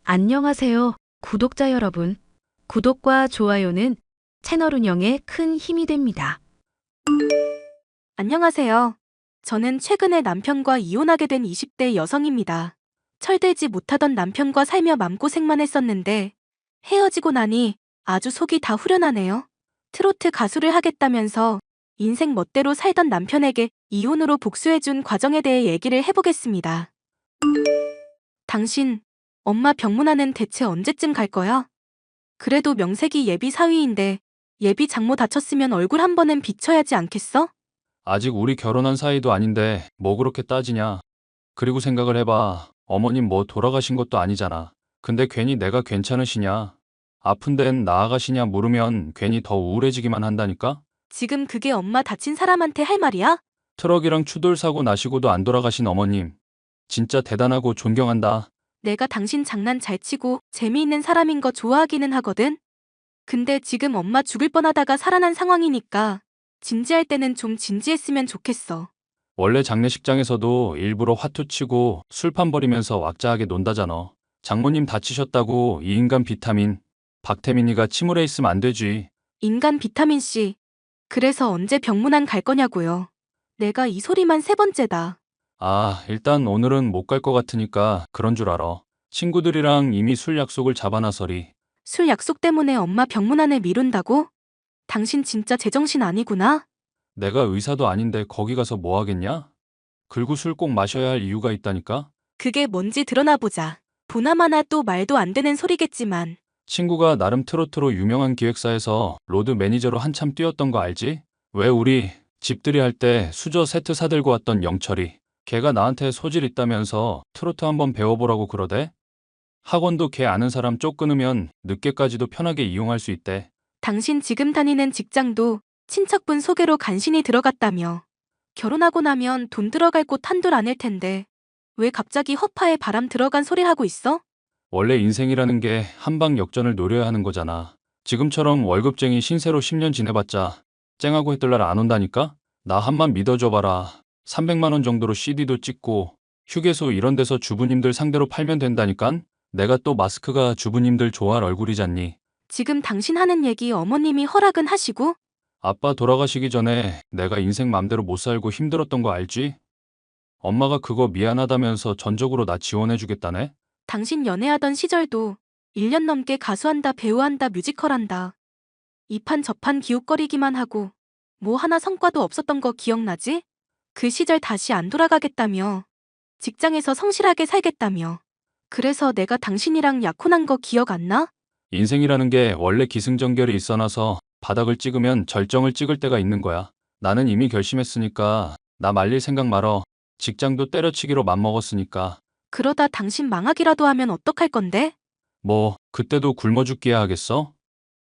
안녕하세요, 구독자 여러분. 구독과 좋아요는 채널 운영에 큰 힘이 됩니다. 안녕하세요. 저는 최근에 남편과 이혼하게 된 20대 여성입니다. 철들지 못하던 남편과 살며 맘고생만 했었는데 헤어지고 나니 아주 속이 다 후련하네요. 트로트 가수를 하겠다면서 인생 멋대로 살던 남편에게 이혼으로 복수해준 과정에 대해 얘기를 해보겠습니다. 당신, 엄마 병문안은 대체 언제쯤 갈 거야? 그래도 명색이 예비 사위인데 예비 장모 다쳤으면 얼굴 한 번은 비춰야지 않겠어? 아직 우리 결혼한 사이도 아닌데 뭐 그렇게 따지냐. 그리고 생각을 해봐. 어머님 뭐 돌아가신 것도 아니잖아. 근데 괜히 내가 괜찮으시냐, 아픈 데는 나아가시냐 물으면 괜히 더 우울해지기만 한다니까? 지금 그게 엄마 다친 사람한테 할 말이야? 트럭이랑 추돌 사고 나시고도 안 돌아가신 어머님. 진짜 대단하고 존경한다. 내가 당신 장난 잘 치고 재미있는 사람인 거 좋아하기는 하거든? 근데 지금 엄마 죽을 뻔하다가 살아난 상황이니까 진지할 때는 좀 진지했으면 좋겠어. 원래 장례식장에서도 일부러 화투 치고 술판 버리면서 왁자하게 논다잖아. 장모님 다치셨다고 이 인간 비타민, 박태민이가 침울해 있으면 안 되지. 인간 비타민C. 그래서 언제 병문안 갈 거냐고요. 내가 이 소리만 세 번째다. 일단 오늘은 못 갈 것 같으니까 그런 줄 알아. 친구들이랑 이미 술 약속을 잡아놔서리. 술 약속 때문에 엄마 병문안을 미룬다고? 당신 진짜 제정신 아니구나? 내가 의사도 아닌데 거기 가서 뭐 하겠냐? 그리고 술 꼭 마셔야 할 이유가 있다니까? 그게 뭔지 드러나 보자. 보나마나 또 말도 안 되는 소리겠지만. 친구가 나름 트로트로 유명한 기획사에서 로드 매니저로 한참 뛰었던 거 알지? 왜 우리 집들이 할 때 수저 세트 사들고 왔던 영철이. 걔가 나한테 소질 있다면서 트로트 한번 배워보라고 그러대? 학원도 걔 아는 사람 쪽 끊으면 늦게까지도 편하게 이용할 수 있대. 당신 지금 다니는 직장도 친척분 소개로 간신히 들어갔다며. 결혼하고 나면 돈 들어갈 곳 한둘 아닐 텐데 왜 갑자기 허파에 바람 들어간 소리 하고 있어? 원래 인생이라는 게 한방 역전을 노려야 하는 거잖아. 지금처럼 월급쟁이 신세로 10년 지내봤자 쨍하고 해뜰 날 안 온다니까? 나 한만 믿어줘봐라. 300만 원 정도로 CD도 찍고 휴게소 이런 데서 주부님들 상대로 팔면 된다니깐? 내가 또 마스크가 주부님들 좋아할 얼굴이잖니. 지금 당신 하는 얘기 어머님이 허락은 하시고? 아빠 돌아가시기 전에 내가 인생 맘대로 못 살고 힘들었던 거 알지? 엄마가 그거 미안하다면서 전적으로 나 지원해주겠다네? 당신 연애하던 시절도 1년 넘게 가수한다 배우한다 뮤지컬한다. 이판 저판 기웃거리기만 하고 뭐 하나 성과도 없었던 거 기억나지? 그 시절 다시 안 돌아가겠다며. 직장에서 성실하게 살겠다며. 그래서 내가 당신이랑 약혼한 거 기억 안 나? 인생이라는 게 원래 기승전결이 있어나서 바닥을 찍으면 절정을 찍을 때가 있는 거야. 나는 이미 결심했으니까 나 말릴 생각 말어. 직장도 때려치기로 맘먹었으니까. 그러다 당신 망하기라도 하면 어떡할 건데? 뭐 그때도 굶어 죽기야 하겠어?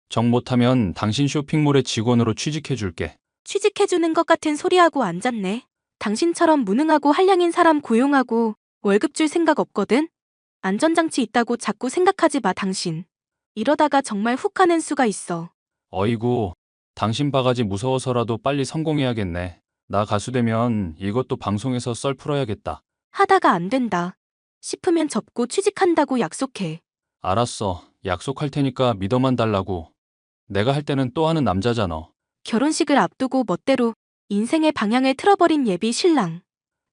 정 못하면 당신 쇼핑몰의 직원으로 취직해줄게. 취직해주는 것 같은 소리하고 앉았네. 당신처럼 무능하고 한량인 사람 고용하고 월급 줄 생각 없거든? 안전장치 있다고 자꾸 생각하지 마 당신. 이러다가 정말 훅 가는 수가 있어. 어이구, 당신 바가지 무서워서라도 빨리 성공해야겠네. 나 가수 되면 이것도 방송에서 썰 풀어야겠다. 하다가 안 된다 싶으면 접고 취직한다고 약속해. 알았어. 약속할 테니까 믿어만 달라고. 내가 할 때는 또 하는 남자잖아. 결혼식을 앞두고 멋대로 인생의 방향을 틀어버린 예비 신랑.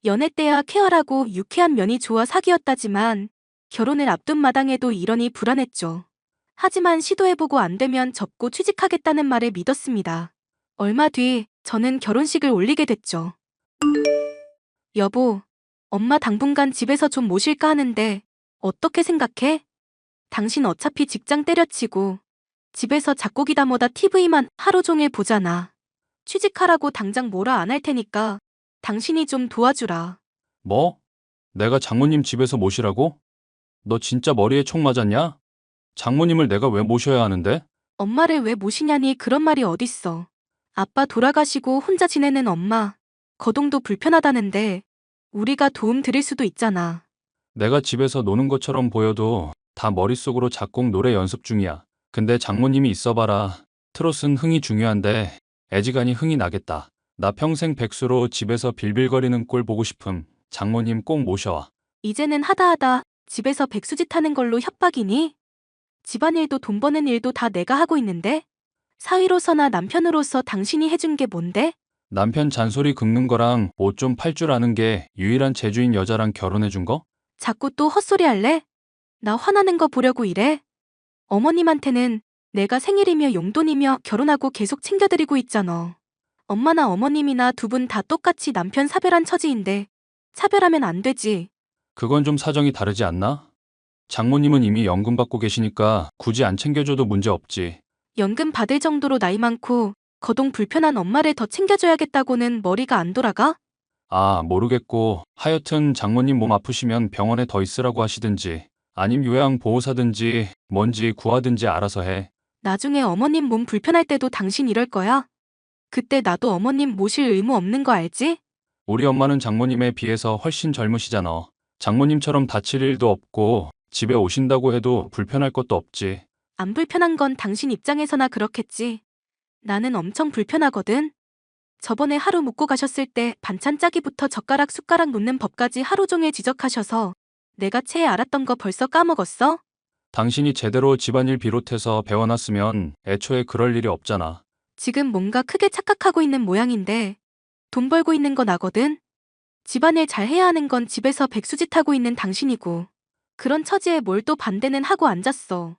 연애 때야 쾌활하고 유쾌한 면이 좋아 사귀었다지만 결혼을 앞둔 마당에도 이러니 불안했죠. 하지만 시도해보고 안 되면 접고 취직하겠다는 말을 믿었습니다. 얼마 뒤 저는 결혼식을 올리게 됐죠. 여보, 엄마 당분간 집에서 좀 모실까 하는데 어떻게 생각해? 당신 어차피 직장 때려치고 집에서 작곡이다 뭐다 TV만 하루 종일 보잖아. 취직하라고 당장 뭐라 안 할 테니까 당신이 좀 도와주라. 뭐? 내가 장모님 집에서 모시라고? 너 진짜 머리에 총 맞았냐? 장모님을 내가 왜 모셔야 하는데? 엄마를 왜 모시냐니 그런 말이 어딨어. 아빠 돌아가시고 혼자 지내는 엄마. 거동도 불편하다는데 우리가 도움 드릴 수도 있잖아. 내가 집에서 노는 것처럼 보여도 다 머릿속으로 작곡 노래 연습 중이야. 근데 장모님이 있어봐라. 트롯은 흥이 중요한데 애지간히 흥이 나겠다. 나 평생 백수로 집에서 빌빌거리는 꼴 보고 싶음. 장모님 꼭 모셔와. 이제는 하다 집에서 백수짓 하는 걸로 협박이니? 집안일도 돈 버는 일도 다 내가 하고 있는데? 사위로서나 남편으로서 당신이 해준 게 뭔데? 남편 잔소리 긁는 거랑 옷 좀 팔 줄 아는 게 유일한 재주인 여자랑 결혼해 준 거? 자꾸 또 헛소리 할래? 나 화나는 거 보려고 이래? 어머님한테는 내가 생일이며 용돈이며 결혼하고 계속 챙겨드리고 있잖아. 엄마나 어머님이나 두 분 다 똑같이 남편 사별한 처지인데 차별하면 안 되지. 그건 좀 사정이 다르지 않나? 장모님은 이미 연금 받고 계시니까 굳이 안 챙겨줘도 문제 없지. 연금 받을 정도로 나이 많고 거동 불편한 엄마를 더 챙겨줘야겠다고는 머리가 안 돌아가? 아, 모르겠고 하여튼 장모님 몸 아프시면 병원에 더 있으라고 하시든지 아님 요양보호사든지 뭔지 구하든지 알아서 해. 나중에 어머님 몸 불편할 때도 당신 이럴 거야? 그때 나도 어머님 모실 의무 없는 거 알지? 우리 엄마는 장모님에 비해서 훨씬 젊으시잖아. 장모님처럼 다칠 일도 없고 집에 오신다고 해도 불편할 것도 없지. 안 불편한 건 당신 입장에서나 그렇겠지. 나는 엄청 불편하거든. 저번에 하루 묵고 가셨을 때 반찬 짜기부터 젓가락 숟가락 놓는 법까지 하루 종일 지적하셔서 내가 채 알았던 거 벌써 까먹었어? 당신이 제대로 집안일 비롯해서 배워놨으면 애초에 그럴 일이 없잖아. 지금 뭔가 크게 착각하고 있는 모양인데 돈 벌고 있는 건 나거든. 집안일 잘 해야 하는 건 집에서 백수짓 하고 있는 당신이고 그런 처지에 뭘 또 반대는 하고 앉았어.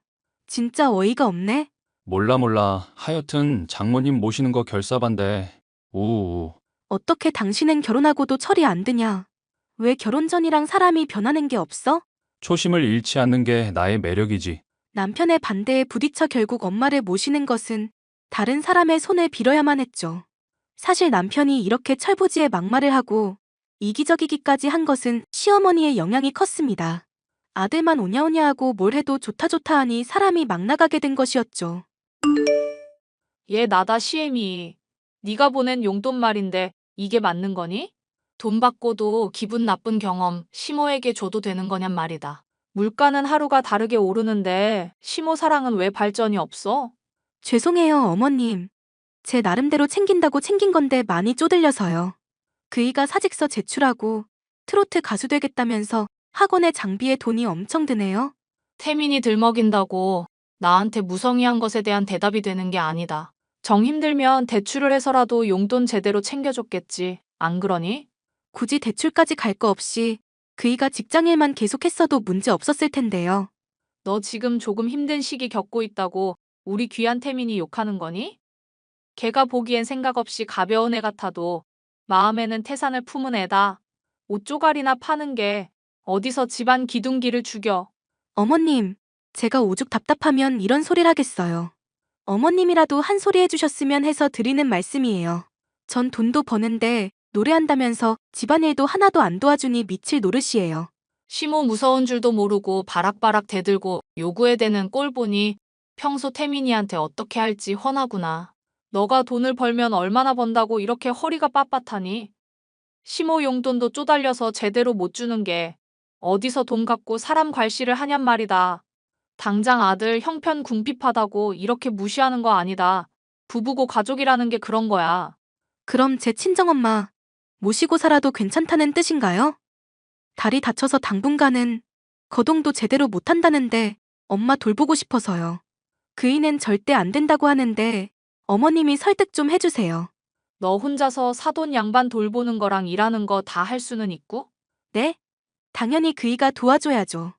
진짜 어이가 없네. 몰라. 하여튼 장모님 모시는 거 결사반대. 우우우. 어떻게 당신은 결혼하고도 철이 안 드냐? 왜 결혼 전이랑 사람이 변하는 게 없어? 초심을 잃지 않는 게 나의 매력이지. 남편의 반대에 부딪혀 결국 엄마를 모시는 것은 다른 사람의 손을 빌어야만 했죠. 사실 남편이 이렇게 철부지에 막말을 하고 이기적이기까지 한 것은 시어머니의 영향이 컸습니다. 아들만 오냐오냐 하고 뭘 해도 좋다 하니 사람이 막 나가게 된 것이었죠. 얘 나다 시애미. 네가 보낸 용돈 말인데 이게 맞는 거니? 돈 받고도 기분 나쁜 경험 시모에게 줘도 되는 거냔 말이다. 물가는 하루가 다르게 오르는데 시모 사랑은 왜 발전이 없어? 죄송해요, 어머님. 제 나름대로 챙긴다고 챙긴 건데 많이 쪼들려서요. 그이가 사직서 제출하고 트로트 가수 되겠다면서 학원에 장비에 돈이 엄청 드네요. 태민이 들먹인다고 나한테 무성의한 것에 대한 대답이 되는 게 아니다. 정 힘들면 대출을 해서라도 용돈 제대로 챙겨줬겠지. 안 그러니? 굳이 대출까지 갈 거 없이 그이가 직장일만 계속했어도 문제 없었을 텐데요. 너 지금 조금 힘든 시기 겪고 있다고 우리 귀한 태민이 욕하는 거니? 걔가 보기엔 생각 없이 가벼운 애 같아도 마음에는 태산을 품은 애다. 옷조가리나 파는 게 어디서 집안 기둥기를 죽여. 어머님, 제가 오죽 답답하면 이런 소리를 하겠어요. 어머님이라도 한 소리 해주셨으면 해서 드리는 말씀이에요. 전 돈도 버는데 노래한다면서 집안일도 하나도 안 도와주니 미칠 노릇이에요. 시모 무서운 줄도 모르고 바락바락 대들고 요구에 대는 꼴 보니 평소 태민이한테 어떻게 할지 훤하구나. 너가 돈을 벌면 얼마나 번다고 이렇게 허리가 빳빳하니? 시모 용돈도 쪼달려서 제대로 못 주는 게 어디서 돈 갖고 사람 괄시를 하냔 말이다. 당장 아들 형편 궁핍하다고 이렇게 무시하는 거 아니다. 부부고 가족이라는 게 그런 거야. 그럼 제 친정엄마 모시고 살아도 괜찮다는 뜻인가요? 다리 다쳐서 당분간은 거동도 제대로 못한다는데 엄마 돌보고 싶어서요. 그이는 절대 안 된다고 하는데 어머님이 설득 좀 해주세요. 너 혼자서 사돈 양반 돌보는 거랑 일하는 거 다 할 수는 있고? 네? 당연히 그이가 도와줘야죠.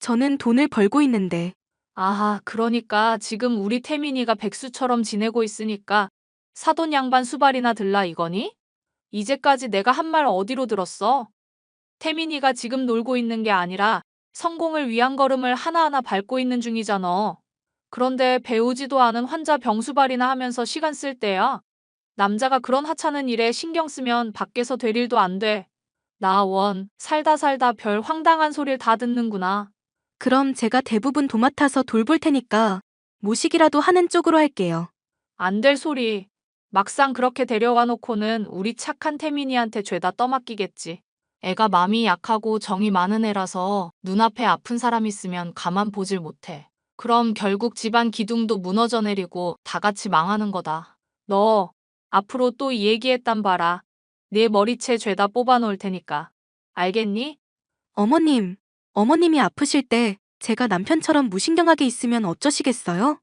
저는 돈을 벌고 있는데. 아하, 그러니까 지금 우리 태민이가 백수처럼 지내고 있으니까 사돈 양반 수발이나 들라 이거니? 이제까지 내가 한 말 어디로 들었어? 태민이가 지금 놀고 있는 게 아니라 성공을 위한 걸음을 하나하나 밟고 있는 중이잖아. 그런데 배우지도 않은 환자 병수발이나 하면서 시간 쓸 때야. 남자가 그런 하찮은 일에 신경 쓰면 밖에서 될 일도 안 돼. 나 원, 살다 별 황당한 소리를 다 듣는구나. 그럼 제가 대부분 도맡아서 돌볼 테니까 모시기라도 하는 쪽으로 할게요. 안 될 소리. 막상 그렇게 데려와 놓고는 우리 착한 태민이한테 죄다 떠맡기겠지. 애가 마음이 약하고 정이 많은 애라서 눈앞에 아픈 사람 있으면 가만 보질 못해. 그럼 결국 집안 기둥도 무너져 내리고 다 같이 망하는 거다. 너 앞으로 또 이 얘기했단 봐라. 네 머리채 죄다 뽑아 놓을 테니까. 알겠니? 어머님, 어머님이 아프실 때 제가 남편처럼 무신경하게 있으면 어쩌시겠어요?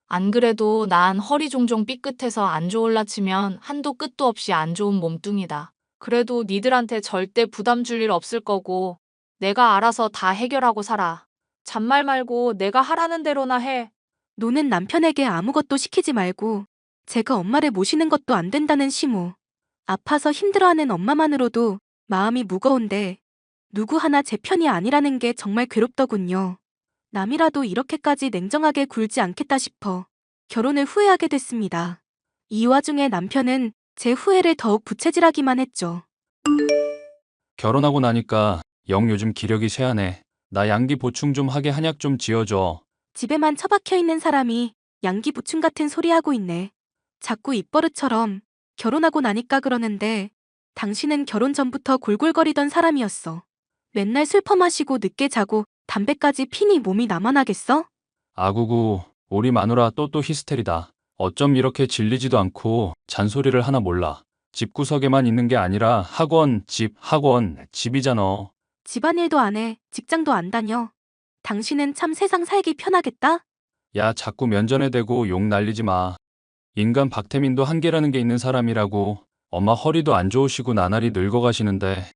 안 그래도 난 허리 종종 삐끗해서 안 좋을라 치면 한도 끝도 없이 안 좋은 몸뚱이다. 그래도 니들한테 절대 부담 줄 일 없을 거고 내가 알아서 다 해결하고 살아. 잔말 말고 내가 하라는 대로나 해. 노는 남편에게 아무것도 시키지 말고 제가 엄마를 모시는 것도 안 된다는 시모. 아파서 힘들어하는 엄마만으로도 마음이 무거운데 누구 하나 제 편이 아니라는 게 정말 괴롭더군요. 남이라도 이렇게까지 냉정하게 굴지 않겠다 싶어 결혼을 후회하게 됐습니다. 이 와중에 남편은 제 후회를 더욱 부채질하기만 했죠. 결혼하고 나니까 영 요즘 기력이 쇠하네. 나 양기 보충 좀 하게 한약 좀 지어줘. 집에만 처박혀 있는 사람이 양기 부충 같은 소리 하고 있네. 자꾸 입버릇처럼 결혼하고 나니까 그러는데 당신은 결혼 전부터 골골거리던 사람이었어. 맨날 술 퍼마시고 늦게 자고 담배까지 피니 몸이 나만하겠어? 아구구, 우리 마누라 또 히스테리다. 어쩜 이렇게 질리지도 않고 잔소리를 하나 몰라. 집구석에만 있는 게 아니라 학원, 집이잖아. 집안일도 안 해, 직장도 안 다녀. 당신은 참 세상 살기 편하겠다? 야, 자꾸 면전에 대고 욕 날리지 마. 인간 박태민도 한계라는 게 있는 사람이라고. 엄마 허리도 안 좋으시고 나날이 늙어가시는데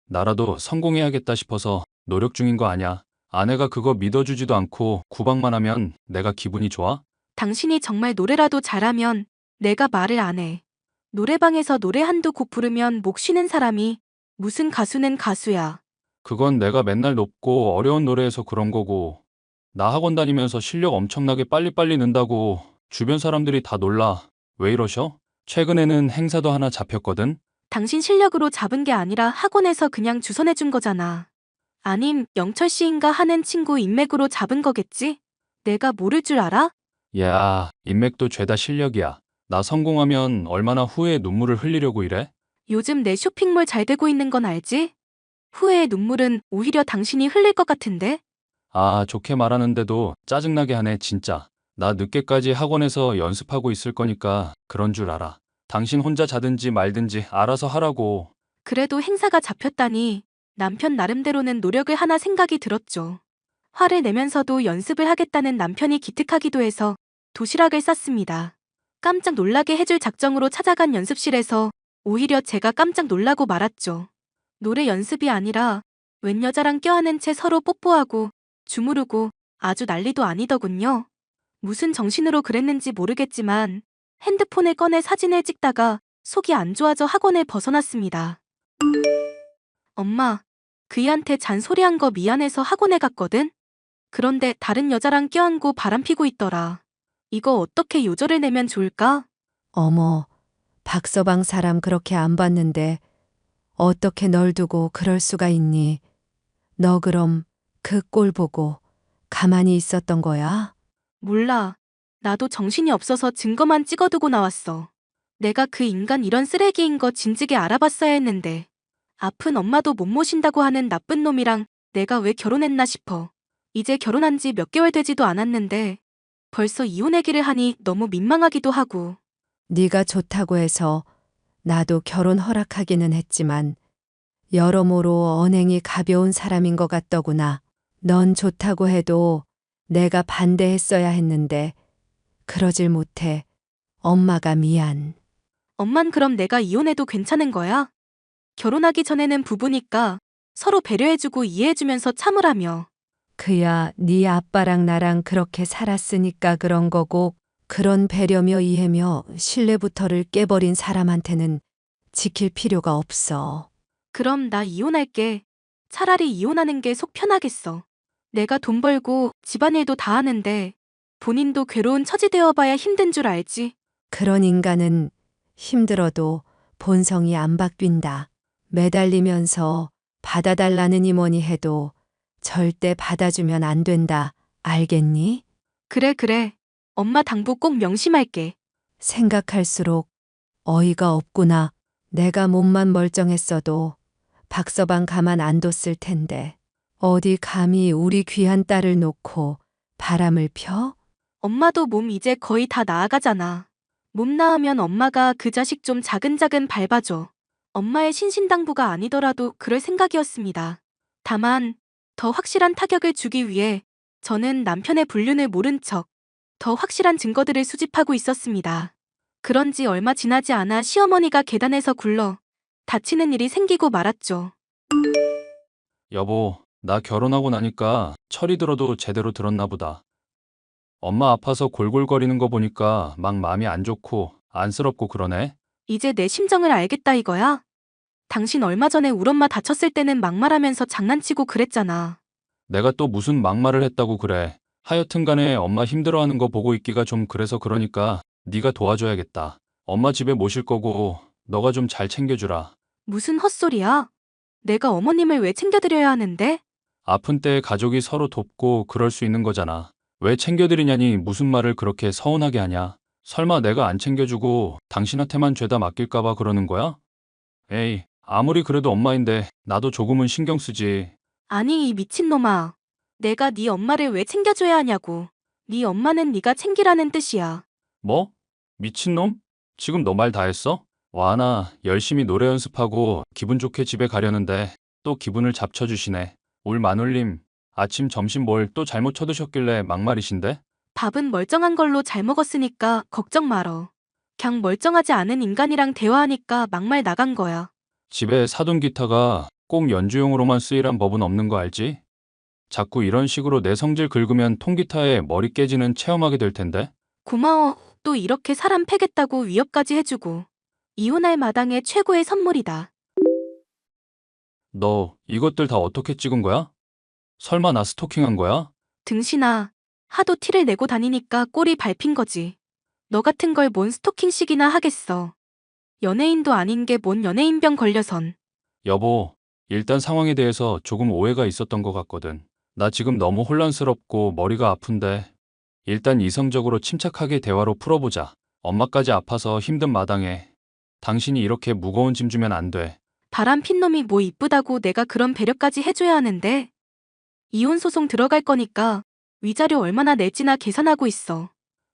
나라도 성공해야겠다 싶어서 노력 중인 거 아냐. 아내가 그거 믿어주지도 않고 구박만 하면 내가 기분이 좋아? 당신이 정말 노래라도 잘하면 내가 말을 안 해. 노래방에서 노래 한두 곡 부르면 목 쉬는 사람이 무슨 가수는 가수야. 그건 내가 맨날 높고 어려운 노래에서 그런 거고. 나 학원 다니면서 실력 엄청나게 빨리빨리 는다고 주변 사람들이 다 놀라. 왜 이러셔? 최근에는 행사도 하나 잡혔거든? 당신 실력으로 잡은 게 아니라 학원에서 그냥 주선해준 거잖아. 아님 영철 씨인가 하는 친구 인맥으로 잡은 거겠지? 내가 모를 줄 알아? 야, 인맥도 죄다 실력이야. 나 성공하면 얼마나 후회의 눈물을 흘리려고 이래? 요즘 내 쇼핑몰 잘 되고 있는 건 알지? 후회의 눈물은 오히려 당신이 흘릴 것 같은데? 아, 좋게 말하는데도 짜증나게 하네, 진짜. 나 늦게까지 학원에서 연습하고 있을 거니까 그런 줄 알아. 당신 혼자 자든지 말든지 알아서 하라고. 그래도 행사가 잡혔다니 남편 나름대로는 노력을 하나 생각이 들었죠. 화를 내면서도 연습을 하겠다는 남편이 기특하기도 해서 도시락을 쌌습니다. 깜짝 놀라게 해줄 작정으로 찾아간 연습실에서 오히려 제가 깜짝 놀라고 말았죠. 노래 연습이 아니라 웬 여자랑 껴안은 채 서로 뽀뽀하고 주무르고 아주 난리도 아니더군요. 무슨 정신으로 그랬는지 모르겠지만 핸드폰을 꺼내 사진을 찍다가 속이 안 좋아져 학원을 벗어났습니다. 엄마, 그이한테 잔소리한 거 미안해서 학원에 갔거든? 그런데 다른 여자랑 껴안고 바람피고 있더라. 이거 어떻게 요절을 내면 좋을까? 어머, 박서방 사람 그렇게 안 봤는데 어떻게 널 두고 그럴 수가 있니? 너 그럼 그 꼴 보고 가만히 있었던 거야? 몰라. 나도 정신이 없어서 증거만 찍어두고 나왔어. 내가 그 인간 이런 쓰레기인 거 진즉에 알아봤어야 했는데. 아픈 엄마도 못 모신다고 하는 나쁜 놈이랑 내가 왜 결혼했나 싶어. 이제 결혼한 지 몇 개월 되지도 않았는데 벌써 이혼 얘기를 하니 너무 민망하기도 하고. 네가 좋다고 해서 나도 결혼 허락하기는 했지만 여러모로 언행이 가벼운 사람인 것 같더구나. 넌 좋다고 해도 내가 반대했어야 했는데 그러질 못해. 엄마가 미안. 엄만 그럼 내가 이혼해도 괜찮은 거야? 결혼하기 전에는 부부니까 서로 배려해주고 이해해주면서 참으라며. 그야 네 아빠랑 나랑 그렇게 살았으니까 그런 거고 그런 배려며 이해며 신뢰부터를 깨버린 사람한테는 지킬 필요가 없어. 그럼 나 이혼할게. 차라리 이혼하는 게 속 편하겠어. 내가 돈 벌고 집안일도 다 하는데 본인도 괴로운 처지 되어봐야 힘든 줄 알지. 그런 인간은 힘들어도 본성이 안 바뀐다. 매달리면서 받아달라느니 뭐니 해도 절대 받아주면 안 된다. 알겠니? 그래. 엄마 당부 꼭 명심할게. 생각할수록 어이가 없구나. 내가 몸만 멀쩡했어도 박서방 가만 안 뒀을 텐데. 어디 감히 우리 귀한 딸을 놓고 바람을 펴? 엄마도 몸 이제 거의 다 나아가잖아. 몸 나으면 엄마가 그 자식 좀 자근자근 밟아줘. 엄마의 신신당부가 아니더라도 그럴 생각이었습니다. 다만 더 확실한 타격을 주기 위해 저는 남편의 불륜을 모른 척 더 확실한 증거들을 수집하고 있었습니다. 그런지 얼마 지나지 않아 시어머니가 계단에서 굴러 다치는 일이 생기고 말았죠. 여보, 나 결혼하고 나니까 철이 들어도 제대로 들었나 보다. 엄마 아파서 골골거리는 거 보니까 막 마음이 안 좋고 안쓰럽고 그러네. 이제 내 심정을 알겠다 이거야? 당신 얼마 전에 우리 엄마 다쳤을 때는 막말하면서 장난치고 그랬잖아. 내가 또 무슨 막말을 했다고 그래. 하여튼 간에 엄마 힘들어하는 거 보고 있기가 좀 그래서 그러니까 네가 도와줘야겠다. 엄마 집에 모실 거고 너가 좀 잘 챙겨주라. 무슨 헛소리야? 내가 어머님을 왜 챙겨드려야 하는데? 아픈 때 가족이 서로 돕고 그럴 수 있는 거잖아. 왜 챙겨드리냐니 무슨 말을 그렇게 서운하게 하냐. 설마 내가 안 챙겨주고 당신한테만 죄다 맡길까 봐 그러는 거야? 에이, 아무리 그래도 엄마인데 나도 조금은 신경 쓰지. 아니 이 미친놈아. 내가 네 엄마를 왜 챙겨줘야 하냐고. 네 엄마는 네가 챙기라는 뜻이야. 뭐? 미친놈? 지금 너 말 다 했어? 와, 나 열심히 노래 연습하고 기분 좋게 집에 가려는데 또 기분을 잡쳐주시네. 올 마눌님, 아침 점심 뭘 또 잘못 쳐드셨길래 막말이신데? 밥은 멀쩡한 걸로 잘 먹었으니까 걱정 말어. 그냥 멀쩡하지 않은 인간이랑 대화하니까 막말 나간 거야. 집에 사둔 기타가 꼭 연주용으로만 쓰이란 법은 없는 거 알지? 자꾸 이런 식으로 내 성질 긁으면 통기타에 머리 깨지는 체험하게 될 텐데? 고마워. 또 이렇게 사람 패겠다고 위협까지 해주고. 이혼할 마당의 최고의 선물이다. 너 이것들 다 어떻게 찍은 거야? 설마 나 스토킹한 거야? 등신아, 하도 티를 내고 다니니까 꼴이 밟힌 거지. 너 같은 걸 뭔 스토킹식이나 하겠어. 연예인도 아닌 게 뭔 연예인병 걸려선. 여보, 일단 상황에 대해서 조금 오해가 있었던 것 같거든. 나 지금 너무 혼란스럽고 머리가 아픈데 일단 이성적으로 침착하게 대화로 풀어보자. 엄마까지 아파서 힘든 마당에 당신이 이렇게 무거운 짐 주면 안 돼. 바람 핀 놈이 뭐 이쁘다고 내가 그런 배려까지 해줘야 하는데. 이혼 소송 들어갈 거니까 위자료 얼마나 낼지나 계산하고 있어.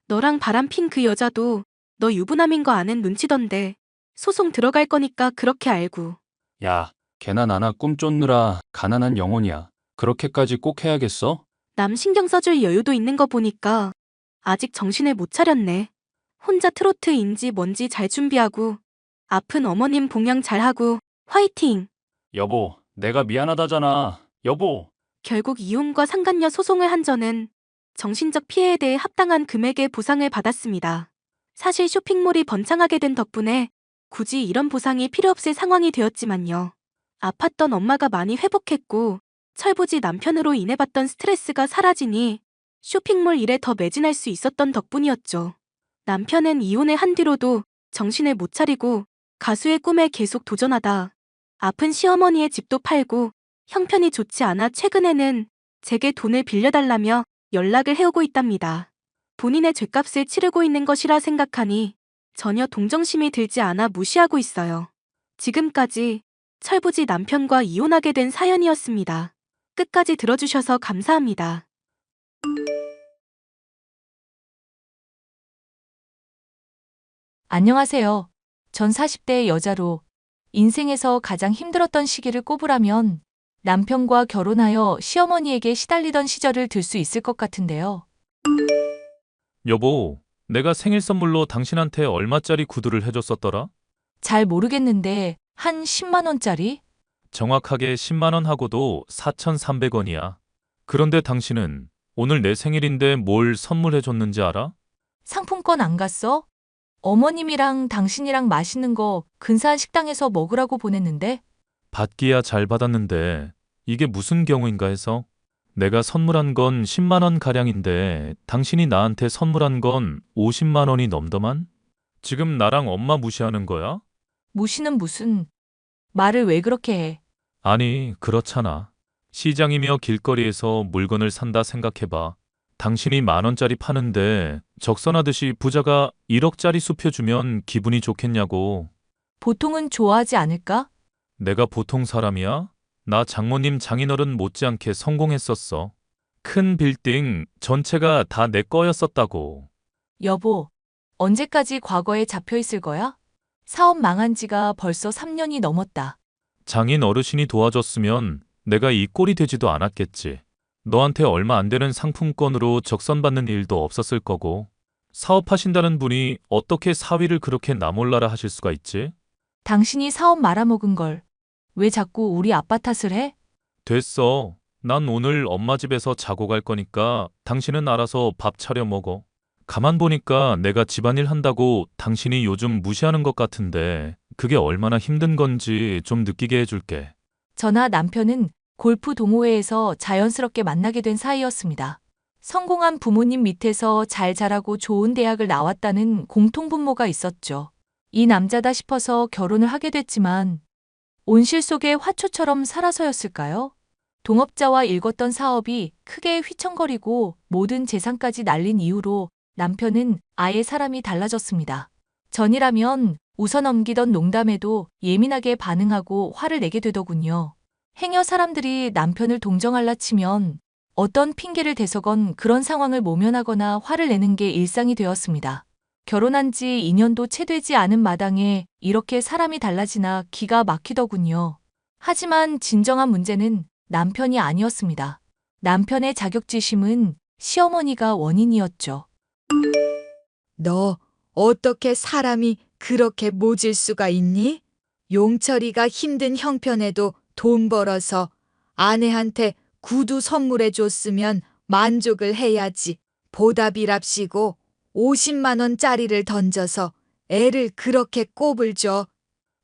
너랑 바람 핀 그 여자도 너 유부남인 거 아는 눈치던데. 소송 들어갈 거니까 그렇게 알고. 야, 걔나 나나 꿈 쫓느라 가난한 영혼이야. 그렇게까지 꼭 해야겠어? 남 신경 써줄 여유도 있는 거 보니까 아직 정신을 못 차렸네. 혼자 트로트인지 뭔지 잘 준비하고 아픈 어머님 봉양 잘하고 화이팅! 여보, 내가 미안하다잖아. 여보. 결국 이혼과 상간녀 소송을 한 저는 정신적 피해에 대해 합당한 금액의 보상을 받았습니다. 사실 쇼핑몰이 번창하게 된 덕분에 굳이 이런 보상이 필요 없을 상황이 되었지만요. 아팠던 엄마가 많이 회복했고 철부지 남편으로 인해 받던 스트레스가 사라지니 쇼핑몰 일에 더 매진할 수 있었던 덕분이었죠. 남편은 이혼을 한 뒤로도 정신을 못 차리고 가수의 꿈에 계속 도전하다 아픈 시어머니의 집도 팔고 형편이 좋지 않아 최근에는 제게 돈을 빌려달라며 연락을 해오고 있답니다. 본인의 죗값을 치르고 있는 것이라 생각하니 전혀 동정심이 들지 않아 무시하고 있어요. 지금까지 철부지 남편과 이혼하게 된 사연이었습니다. 끝까지 들어주셔서 감사합니다. 안녕하세요. 전 40대 여자로 인생에서 가장 힘들었던 시기를 꼽으라면 남편과 결혼하여 시어머니에게 시달리던 시절을 들 수 있을 것 같은데요. 여보, 내가 생일 선물로 당신한테 얼마짜리 구두를 해줬었더라? 잘 모르겠는데 한 10만 원짜리? 정확하게 10만 원 하고도 4,300원이야. 그런데 당신은 오늘 내 생일인데 뭘 선물해줬는지 알아? 상품권 안 갔어? 어머님이랑 당신이랑 맛있는 거 근사한 식당에서 먹으라고 보냈는데? 받기야 잘 받았는데 이게 무슨 경우인가 해서 내가 선물한 건 10만 원 가량인데 당신이 나한테 선물한 건 50만 원이 넘더만? 지금 나랑 엄마 무시하는 거야? 무시는 무슨 말을 왜 그렇게 해? 아니, 그렇잖아. 시장이며 길거리에서 물건을 산다 생각해봐. 당신이 10,000원짜리 파는데 적선하듯이 부자가 1억짜리 수표주면 기분이 좋겠냐고. 보통은 좋아하지 않을까? 내가 보통 사람이야? 나 장모님 장인어른 못지않게 성공했었어. 큰 빌딩 전체가 다 내 거였었다고. 여보, 언제까지 과거에 잡혀 있을 거야? 사업 망한 지가 벌써 3년이 넘었다. 장인 어르신이 도와줬으면 내가 이 꼴이 되지도 않았겠지. 너한테 얼마 안 되는 상품권으로 적선받는 일도 없었을 거고. 사업하신다는 분이 어떻게 사위를 그렇게 나몰라라 하실 수가 있지? 당신이 사업 말아먹은 걸 왜 자꾸 우리 아빠 탓을 해? 됐어. 난 오늘 엄마 집에서 자고 갈 거니까 당신은 알아서 밥 차려 먹어. 가만 보니까 내가 집안일 한다고 당신이 요즘 무시하는 것 같은데 그게 얼마나 힘든 건지 좀 느끼게 해줄게. 저나 남편은 골프 동호회에서 자연스럽게 만나게 된 사이였습니다. 성공한 부모님 밑에서 잘 자라고 좋은 대학을 나왔다는 공통분모가 있었죠. 이 남자다 싶어서 결혼을 하게 됐지만 온실 속의 화초처럼 살아서였을까요? 동업자와 일궜던 사업이 크게 휘청거리고 모든 재산까지 날린 이후로 남편은 아예 사람이 달라졌습니다. 전이라면 웃어넘기던 농담에도 예민하게 반응하고 화를 내게 되더군요. 행여 사람들이 남편을 동정할라 치면 어떤 핑계를 대서건 그런 상황을 모면하거나 화를 내는 게 일상이 되었습니다. 결혼한 지 2년도 채 되지 않은 마당에 이렇게 사람이 달라지나 기가 막히더군요. 하지만 진정한 문제는 남편이 아니었습니다. 남편의 자격지심은 시어머니가 원인이었죠. 너 어떻게 사람이 그렇게 모질 수가 있니? 용철이가 힘든 형편에도 돈 벌어서 아내한테 구두 선물해 줬으면 만족을 해야지. 보답이랍시고 50만 원짜리를 던져서 애를 그렇게 꼽을 줘.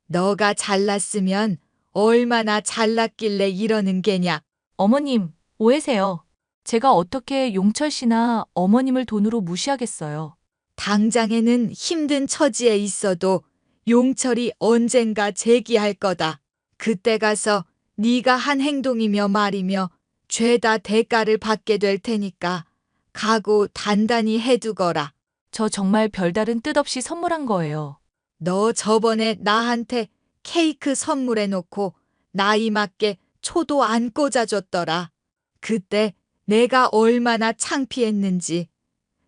너가 잘났으면 얼마나 잘났길래 이러는 게냐. 어머님, 오해세요. 제가 어떻게 용철 씨나 어머님을 돈으로 무시하겠어요. 당장에는 힘든 처지에 있어도 용철이 언젠가 재기할 거다. 그때 가서 네가 한 행동이며 말이며 죄다 대가를 받게 될 테니까 각오 단단히 해두거라. 저 정말 별다른 뜻 없이 선물한 거예요. 너 저번에 나한테 케이크 선물해놓고 나이 맞게 초도 안 꽂아줬더라. 그때 내가 얼마나 창피했는지.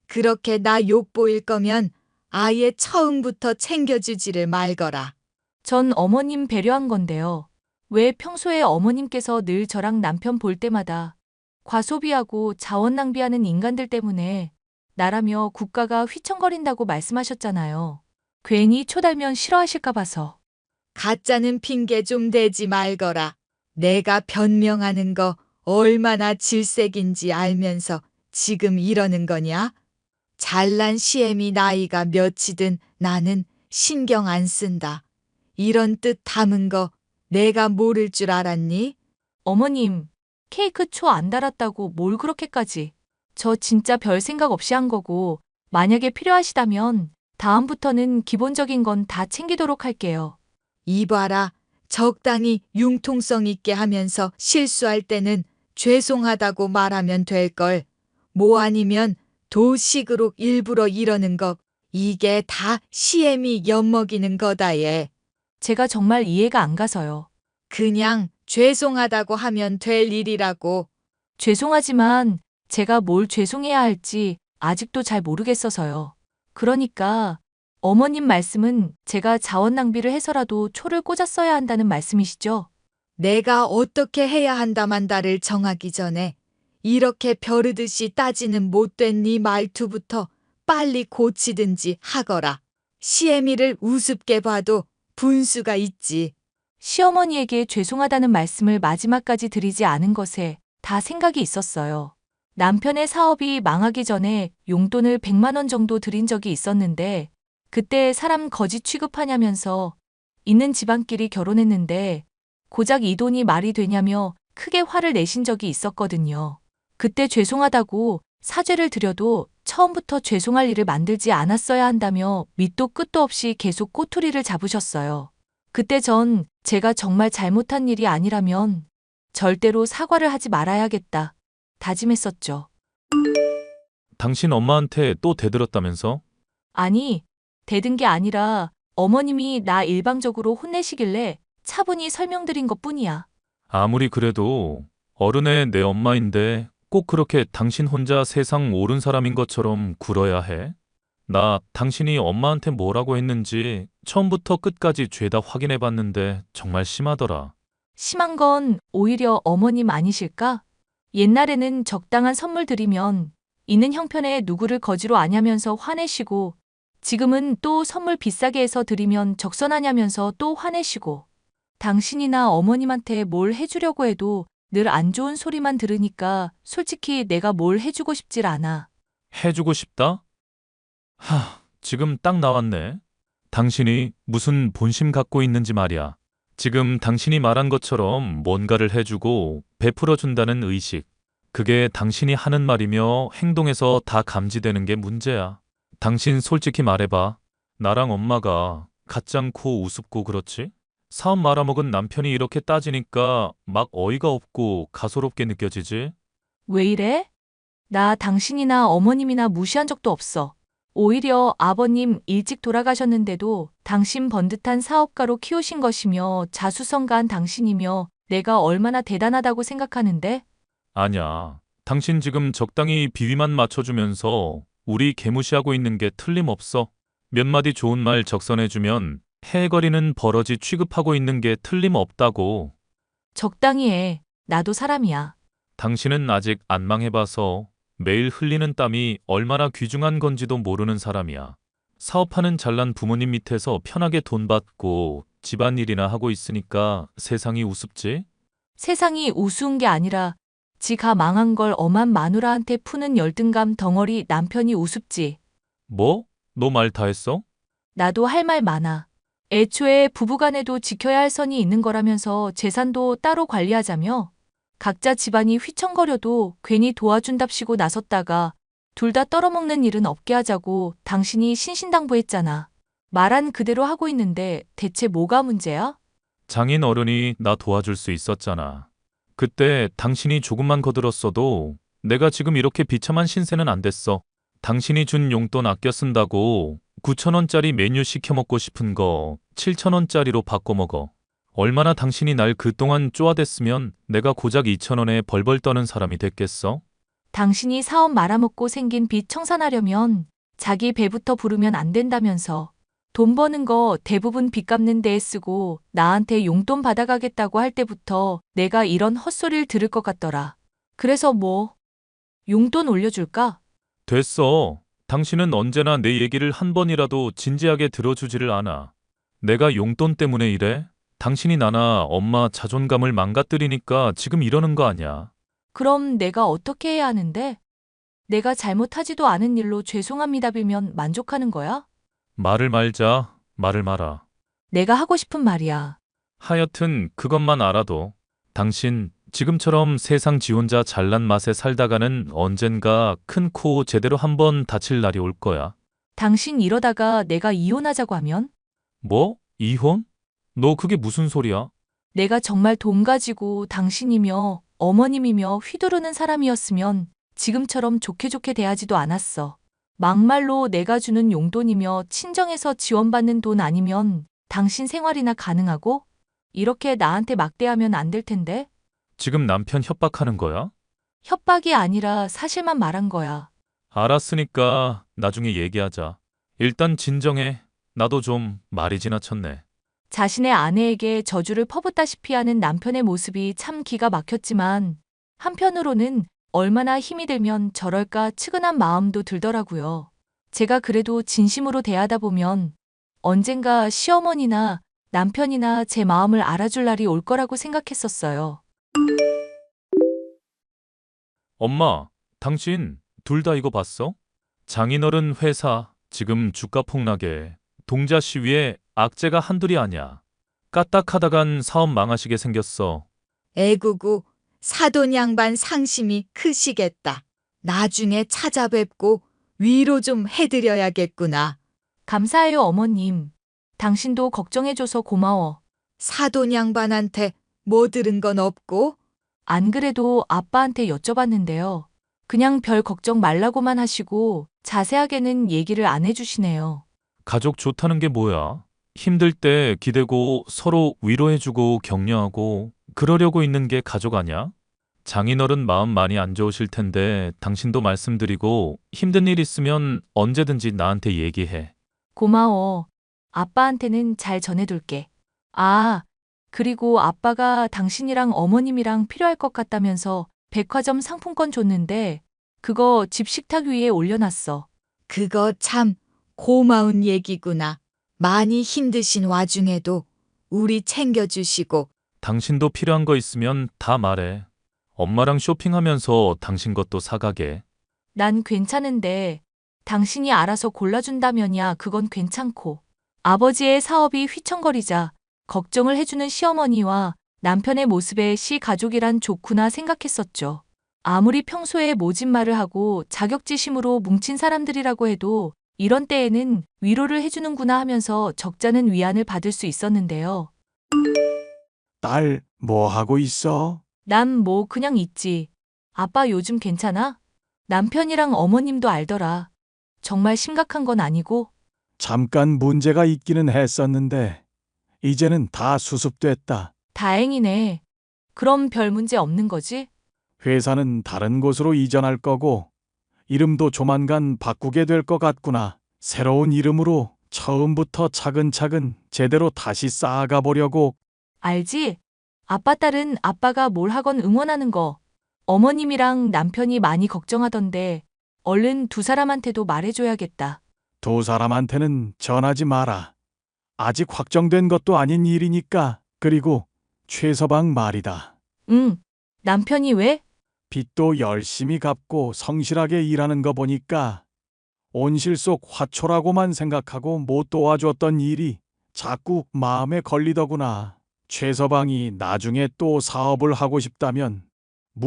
그렇게 나 욕보일 거면 아예 처음부터 챙겨주지를 말거라. 전 어머님 배려한 건데요. 왜 평소에 어머님께서 늘 저랑 남편 볼 때마다 과소비하고 자원 낭비하는 인간들 때문에 나라며 국가가 휘청거린다고 말씀하셨잖아요. 괜히 초달면 싫어하실까 봐서. 가짜는 핑계 좀 대지 말거라. 내가 변명하는 거 얼마나 질색인지 알면서 지금 이러는 거냐? 잘난 시엠이 나이가 몇이든 나는 신경 안 쓴다. 이런 뜻 담은 거 내가 모를 줄 알았니? 어머님, 케이크 초 안 달았다고 뭘 그렇게까지. 저 진짜 별 생각 없이 한 거고, 만약에 필요하시다면 다음부터는 기본적인 건 다 챙기도록 할게요. 이봐라. 적당히 융통성 있게 하면서 실수할 때는 죄송하다고 말하면 될걸. 뭐 아니면 도식으로 일부러 이러는 거. 이게 다 시엠이 엿먹이는 거다 얘. 제가 정말 이해가 안 가서요. 그냥 죄송하다고 하면 될 일이라고. 죄송하지만 제가 뭘 죄송해야 할지 아직도 잘 모르겠어서요. 그러니까 어머님 말씀은 제가 자원 낭비를 해서라도 초를 꽂았어야 한다는 말씀이시죠? 내가 어떻게 해야 한다만다를 정하기 전에 이렇게 벼르듯이 따지는 못된 네 말투부터 빨리 고치든지 하거라. 시애미를 우습게 봐도 분수가 있지. 시어머니에게 죄송하다는 말씀을 마지막까지 드리지 않은 것에 다 생각이 있었어요. 남편의 사업이 망하기 전에 용돈을 100만 원 정도 드린 적이 있었는데 그때 사람 거지 취급하냐면서 있는 집안끼리 결혼했는데 고작 이 돈이 말이 되냐며 크게 화를 내신 적이 있었거든요. 그때 죄송하다고 사죄를 드려도 처음부터 죄송할 일을 만들지 않았어야 한다며 밑도 끝도 없이 계속 꼬투리를 잡으셨어요. 그때 전 제가 정말 잘못한 일이 아니라면 절대로 사과를 하지 말아야겠다 다짐했었죠. 당신 엄마한테 또 대들었다면서? 아니, 대든 게 아니라 어머님이 나 일방적으로 혼내시길래 차분히 설명드린 것뿐이야. 아무리 그래도 어른의 내 엄마인데 꼭 그렇게 당신 혼자 세상 옳은 사람인 것처럼 굴어야 해? 나 당신이 엄마한테 뭐라고 했는지 처음부터 끝까지 죄다 확인해 봤는데 정말 심하더라. 심한 건 오히려 어머님 아니실까? 옛날에는 적당한 선물 드리면 있는 형편에 누구를 거지로 아냐면서 화내시고 지금은 또 선물 비싸게 해서 드리면 적선하냐면서 또 화내시고 당신이나 어머님한테 뭘 해주려고 해도 늘 안 좋은 소리만 들으니까 솔직히 내가 뭘 해주고 싶질 않아. 해주고 싶다? 지금 딱 나왔네. 당신이 무슨 본심 갖고 있는지 말이야. 지금 당신이 말한 것처럼 뭔가를 해주고 베풀어준다는 의식. 그게 당신이 하는 말이며 행동에서 다 감지되는 게 문제야. 당신 솔직히 말해봐. 나랑 엄마가 가짱코 우습고 그렇지? 사업 말아먹은 남편이 이렇게 따지니까 막 어이가 없고 가소롭게 느껴지지? 왜 이래? 나 당신이나 어머님이나 무시한 적도 없어. 오히려 아버님 일찍 돌아가셨는데도 당신 번듯한 사업가로 키우신 것이며 자수성가한 당신이며 내가 얼마나 대단하다고 생각하는데? 아니야. 당신 지금 적당히 비위만 맞춰주면서 우리 개무시하고 있는 게 틀림없어. 몇 마디 좋은 말 적선해주면 해거리는 버러지 취급하고 있는 게 틀림없다고. 적당히 해. 나도 사람이야. 당신은 아직 안 망해봐서 매일 흘리는 땀이 얼마나 귀중한 건지도 모르는 사람이야. 사업하는 잘난 부모님 밑에서 편하게 돈 받고 집안일이나 하고 있으니까 세상이 우습지? 세상이 우스운 게 아니라 지가 망한 걸 엄한 마누라한테 푸는 열등감 덩어리 남편이 우습지. 뭐? 너 말 다 했어? 나도 할 말 많아. 애초에 부부간에도 지켜야 할 선이 있는 거라면서 재산도 따로 관리하자며 각자 집안이 휘청거려도 괜히 도와준답시고 나섰다가 둘 다 떨어먹는 일은 없게 하자고 당신이 신신당부했잖아. 말한 그대로 하고 있는데 대체 뭐가 문제야? 장인 어른이 나 도와줄 수 있었잖아. 그때 당신이 조금만 거들었어도 내가 지금 이렇게 비참한 신세는 안 됐어. 당신이 준 용돈 아껴 쓴다고 9,000원짜리 메뉴 시켜 먹고 싶은 거 7,000원짜리로 바꿔 먹어. 얼마나 당신이 날 그동안 쪼아댔으면 내가 고작 2,000원에 벌벌 떠는 사람이 됐겠어? 당신이 사업 말아먹고 생긴 빚 청산하려면 자기 배부터 부르면 안 된다면서 돈 버는 거 대부분 빚 갚는 데에 쓰고 나한테 용돈 받아가겠다고 할 때부터 내가 이런 헛소리를 들을 것 같더라. 그래서 뭐? 용돈 올려줄까? 됐어. 당신은 언제나 내 얘기를 한 번이라도 진지하게 들어주지를 않아. 내가 용돈 때문에 이래? 당신이 나나 엄마 자존감을 망가뜨리니까 지금 이러는 거 아니야. 그럼 내가 어떻게 해야 하는데? 내가 잘못하지도 않은 일로 죄송합니다 빌면 만족하는 거야? 말을 말자. 말을 말아. 내가 하고 싶은 말이야. 하여튼 그것만 알아도 당신 지금처럼 세상 지 혼자 잘난 맛에 살다가는 언젠가 큰 코 제대로 한번 다칠 날이 올 거야. 당신 이러다가 내가 이혼하자고 하면? 뭐? 이혼? 너 그게 무슨 소리야? 내가 정말 돈 가지고 당신이며 어머님이며 휘두르는 사람이었으면 지금처럼 좋게 좋게 대하지도 않았어. 막말로 내가 주는 용돈이며 친정에서 지원받는 돈 아니면 당신 생활이나 가능하고? 이렇게 나한테 막대하면 안 될 텐데? 지금 남편 협박하는 거야? 협박이 아니라 사실만 말한 거야. 알았으니까 나중에 얘기하자. 일단 진정해. 나도 좀 말이 지나쳤네. 자신의 아내에게 저주를 퍼붓다시피 하는 남편의 모습이 참 기가 막혔지만 한편으로는 얼마나 힘이 들면 저럴까 측은한 마음도 들더라고요. 제가 그래도 진심으로 대하다 보면 언젠가 시어머니나 남편이나 제 마음을 알아줄 날이 올 거라고 생각했었어요. 엄마, 당신 둘 다 이거 봤어? 장인어른 회사 지금 주가 폭락에 동자 시위에 악재가 한둘이 아니야. 까딱하다간 사업 망하시게 생겼어. 애구구 사돈 양반 상심이 크시겠다. 나중에 찾아뵙고 위로 좀 해드려야겠구나. 감사해요, 어머님. 당신도 걱정해줘서 고마워. 사돈 양반한테 뭐 들은 건 없고? 안 그래도 아빠한테 여쭤봤는데요. 그냥 별 걱정 말라고만 하시고 자세하게는 얘기를 안 해주시네요. 가족 좋다는 게 뭐야? 힘들 때 기대고 서로 위로해주고 격려하고 그러려고 있는 게 가족 아냐? 장인어른 마음 많이 안 좋으실 텐데 당신도 말씀드리고 힘든 일 있으면 언제든지 나한테 얘기해. 고마워. 아빠한테는 잘 전해둘게. 아, 그리고 아빠가 당신이랑 어머님이랑 필요할 것 같다면서 백화점 상품권 줬는데 그거 집 식탁 위에 올려놨어. 그거 참 고마운 얘기구나. 많이 힘드신 와중에도 우리 챙겨주시고. 당신도 필요한 거 있으면 다 말해. 엄마랑 쇼핑하면서 당신 것도 사가게. 난 괜찮은데 당신이 알아서 골라준다면야 그건 괜찮고. 아버지의 사업이 휘청거리자 걱정을 해주는 시어머니와 남편의 모습에 시 가족이란 좋구나 생각했었죠. 아무리 평소에 모진 말을 하고 자격지심으로 뭉친 사람들이라고 해도 이런 때에는 위로를 해주는구나 하면서 적잖은 위안을 받을 수 있었는데요. 딸, 뭐 하고 있어? 난 뭐 그냥 있지. 아빠 요즘 괜찮아? 남편이랑 어머님도 알더라. 정말 심각한 건 아니고. 잠깐 문제가 있기는 했었는데, 이제는 다 수습됐다. 다행이네. 그럼 별 문제 없는 거지? 회사는 다른 곳으로 이전할 거고, 이름도 조만간 바꾸게 될 것 같구나. 새로운 이름으로 처음부터 차근차근 제대로 다시 쌓아가 보려고. 알지? 아빠 딸은 아빠가 뭘 하건 응원하는 거. 어머님이랑 남편이 많이 걱정하던데 얼른 두 사람한테도 말해줘야겠다. 두 사람한테는 전하지 마라. 아직 확정된 것도 아닌 일이니까. 그리고 최서방 말이다. 응. 남편이 왜? 빚도 열심히 갚고 성실하게 일하는 거 보니까 온실 속 화초라고만 생각하고 못 도와줬던 일이 자꾸 마음에 걸리더구나. 최서방이 나중에 또 사업을 하고 싶다면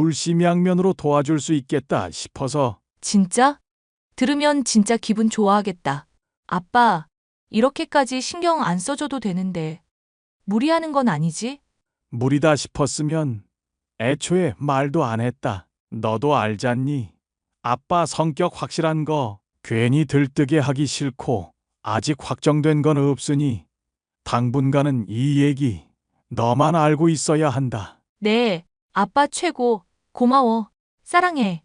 물심양면으로 도와줄 수 있겠다 싶어서. 진짜? 들으면 진짜 기분 좋아하겠다. 아빠, 이렇게까지 신경 안 써줘도 되는데 무리하는 건 아니지? 무리다 싶었으면 애초에 말도 안 했다. 너도 알잖니? 아빠 성격 확실한 거 괜히 들뜨게 하기 싫고 아직 확정된 건 없으니 당분간은 이 얘기 너만 알고 있어야 한다. 네, 아빠 최고. 고마워. 사랑해.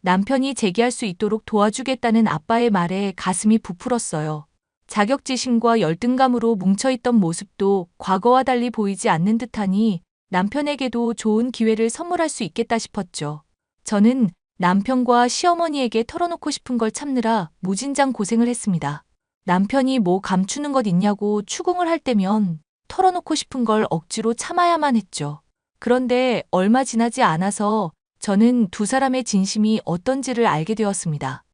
남편이 재기할 수 있도록 도와주겠다는 아빠의 말에 가슴이 부풀었어요. 자격지심과 열등감으로 뭉쳐있던 모습도 과거와 달리 보이지 않는 듯하니 남편에게도 좋은 기회를 선물할 수 있겠다 싶었죠. 저는 남편과 시어머니에게 털어놓고 싶은 걸 참느라 무진장 고생을 했습니다. 남편이 뭐 감추는 것 있냐고 추궁을 할 때면 털어놓고 싶은 걸 억지로 참아야만 했죠. 그런데 얼마 지나지 않아서 저는 두 사람의 진심이 어떤지를 알게 되었습니다.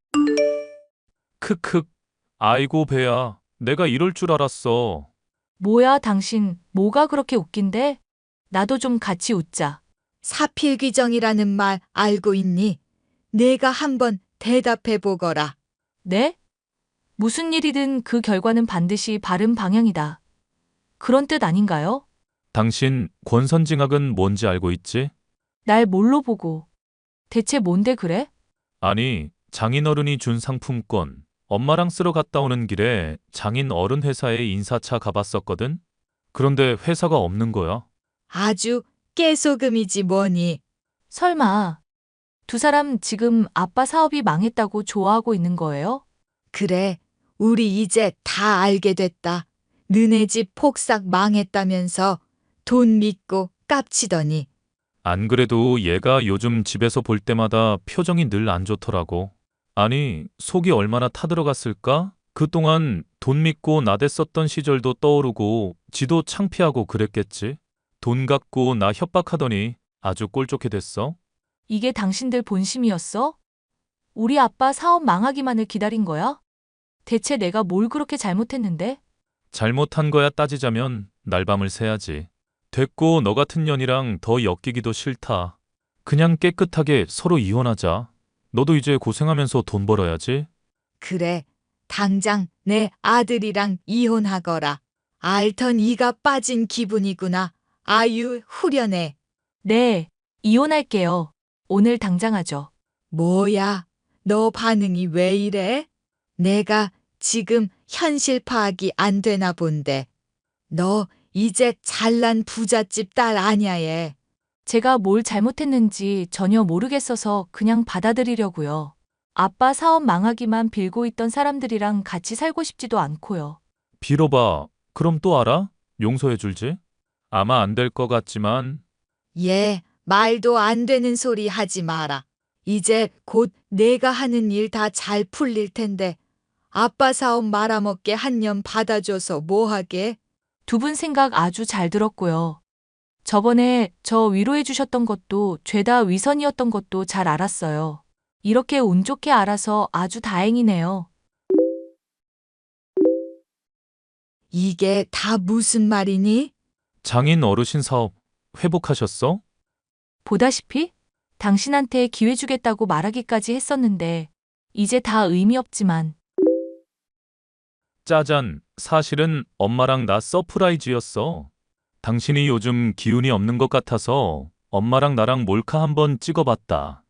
크크. 아이고 배야. 내가 이럴 줄 알았어. 뭐야 당신, 뭐가 그렇게 웃긴데? 나도 좀 같이 웃자. 사필귀정이라는 말 알고 있니? 내가 한번 대답해 보거라. 네? 무슨 일이든 그 결과는 반드시 바른 방향이다. 그런 뜻 아닌가요? 당신 권선징악은 뭔지 알고 있지? 날 뭘로 보고. 대체 뭔데 그래? 아니, 장인어른이 준 상품권. 엄마랑 쓰러 갔다 오는 길에 장인 어른 회사에 인사차 가봤었거든? 그런데 회사가 없는 거야. 아주 깨소금이지 뭐니. 설마 두 사람 지금 아빠 사업이 망했다고 좋아하고 있는 거예요? 그래, 우리 이제 다 알게 됐다. 너네 집 폭삭 망했다면서 돈 믿고 깝치더니. 안 그래도 얘가 요즘 집에서 볼 때마다 표정이 늘 안 좋더라고. 아니, 속이 얼마나 타들어갔을까? 그동안 돈 믿고 나댔었던 시절도 떠오르고 지도 창피하고 그랬겠지. 돈 갖고 나 협박하더니 아주 꼴좋게 됐어. 이게 당신들 본심이었어? 우리 아빠 사업 망하기만을 기다린 거야? 대체 내가 뭘 그렇게 잘못했는데? 잘못한 거야 따지자면 날밤을 새야지. 됐고 너 같은 년이랑 더 엮이기도 싫다. 그냥 깨끗하게 서로 이혼하자. 너도 이제 고생하면서 돈 벌어야지. 그래, 당장 내 아들이랑 이혼하거라. 알턴 이가 빠진 기분이구나. 아유, 후련해. 네, 이혼할게요. 오늘 당장 하죠. 뭐야, 너 반응이 왜 이래? 내가 지금 현실 파악이 안 되나 본데. 너 이제 잘난 부잣집 딸 아냐 얘. 제가 뭘 잘못했는지 전혀 모르겠어서 그냥 받아들이려고요. 아빠 사업 망하기만 빌고 있던 사람들이랑 같이 살고 싶지도 않고요. 빌어봐. 그럼 또 알아? 용서해 줄지? 아마 안 될 것 같지만 예, 말도 안 되는 소리 하지 마라. 이제 곧 내가 하는 일 다 잘 풀릴 텐데 아빠 사업 말아먹게 한 년 받아줘서 뭐하게? 두 분 생각 아주 잘 들었고요. 저번에 저 위로해 주셨던 것도 죄다 위선이었던 것도 잘 알았어요. 이렇게 운 좋게 알아서 아주 다행이네요. 이게 다 무슨 말이니? 장인 어르신 사업 회복하셨어? 보다시피 당신한테 기회 주겠다고 말하기까지 했었는데 이제 다 의미 없지만 짜잔, 사실은 엄마랑 나 서프라이즈였어. 당신이 요즘 기운이 없는 것 같아서 엄마랑 나랑 몰카 한번 찍어봤다.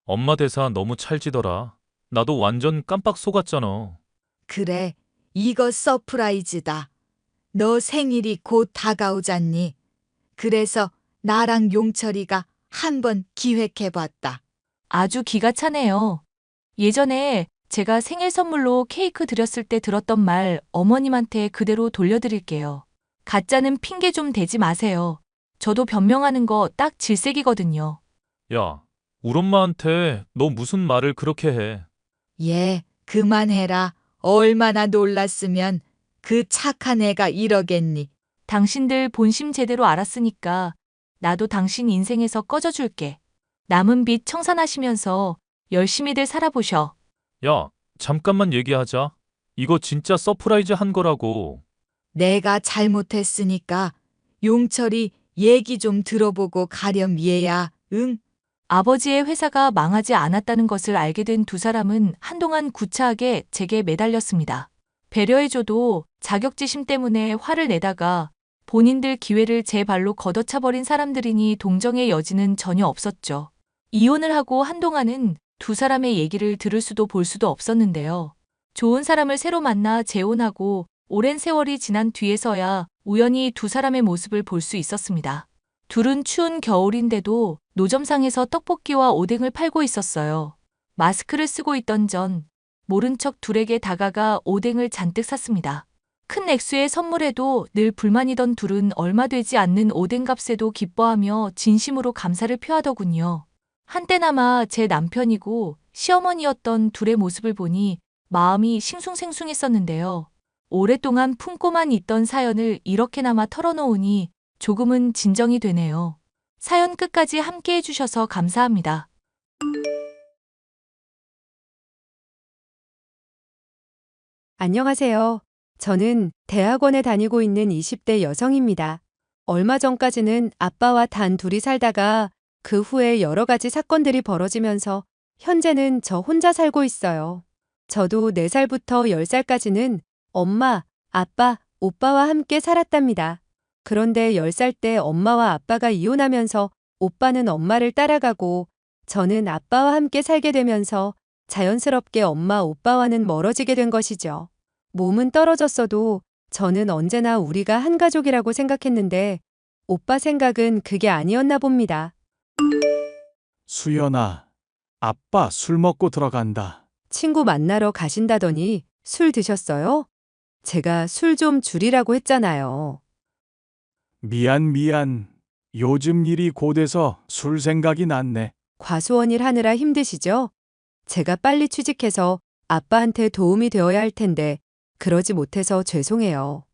엄마 대사 너무 찰지더라. 나도 완전 깜빡 속았잖아. 그래, 이거 서프라이즈다. 너 생일이 곧 다가오잖니. 그래서 나랑 용철이가 한번 기획해봤다. 아주 기가 차네요. 예전에 제가 생일 선물로 케이크 드렸을 때 들었던 말 어머님한테 그대로 돌려드릴게요. 가짜는 핑계 좀 대지 마세요. 저도 변명하는 거 딱 질색이거든요. 야, 우리 엄마한테 너 무슨 말을 그렇게 해? 예, 그만해라. 얼마나 놀랐으면 그 착한 애가 이러겠니. 당신들 본심 제대로 알았으니까 나도 당신 인생에서 꺼져줄게. 남은 빚 청산하시면서 열심히들 살아보셔. 야, 잠깐만 얘기하자. 이거 진짜 서프라이즈 한 거라고. 내가 잘못했으니까 용철이 얘기 좀 들어보고 가렴 얘야. 응? 아버지의 회사가 망하지 않았다는 것을 알게 된 두 사람은 한동안 구차하게 제게 매달렸습니다. 배려해줘도 자격지심 때문에 화를 내다가 본인들 기회를 제 발로 걷어차버린 사람들이니 동정의 여지는 전혀 없었죠. 이혼을 하고 한동안은 두 사람의 얘기를 들을 수도 볼 수도 없었는데요. 좋은 사람을 새로 만나 재혼하고 오랜 세월이 지난 뒤에서야 우연히 두 사람의 모습을 볼 수 있었습니다. 둘은 추운 겨울인데도 노점상에서 떡볶이와 오뎅을 팔고 있었어요. 마스크를 쓰고 있던 전 모른 척 둘에게 다가가 오뎅을 잔뜩 샀습니다. 큰 액수의 선물에도 늘 불만이던 둘은 얼마 되지 않는 오뎅값에도 기뻐하며 진심으로 감사를 표하더군요. 한때나마 제 남편이고 시어머니였던 둘의 모습을 보니 마음이 싱숭생숭했었는데요. 오랫동안 품고만 있던 사연을 이렇게나마 털어놓으니 조금은 진정이 되네요. 사연 끝까지 함께 해주셔서 감사합니다. 안녕하세요. 저는 대학원에 다니고 있는 20대 여성입니다. 얼마 전까지는 아빠와 단 둘이 살다가 그 후에 여러 가지 사건들이 벌어지면서 현재는 저 혼자 살고 있어요. 저도 4살부터 10살까지는 엄마, 아빠, 오빠와 함께 살았답니다. 그런데 10살 때 엄마와 아빠가 이혼하면서 오빠는 엄마를 따라가고 저는 아빠와 함께 살게 되면서 자연스럽게 엄마, 오빠와는 멀어지게 된 것이죠. 몸은 떨어졌어도 저는 언제나 우리가 한 가족이라고 생각했는데 오빠 생각은 그게 아니었나 봅니다. 수연아, 아빠 술 먹고 들어간다. 친구 만나러 가신다더니 술 드셨어요? 제가 술 좀 줄이라고 했잖아요. 미안. 요즘 일이 고돼서 술 생각이 났네. 과수원 일 하느라 힘드시죠? 제가 빨리 취직해서 아빠한테 도움이 되어야 할 텐데 그러지 못해서 죄송해요.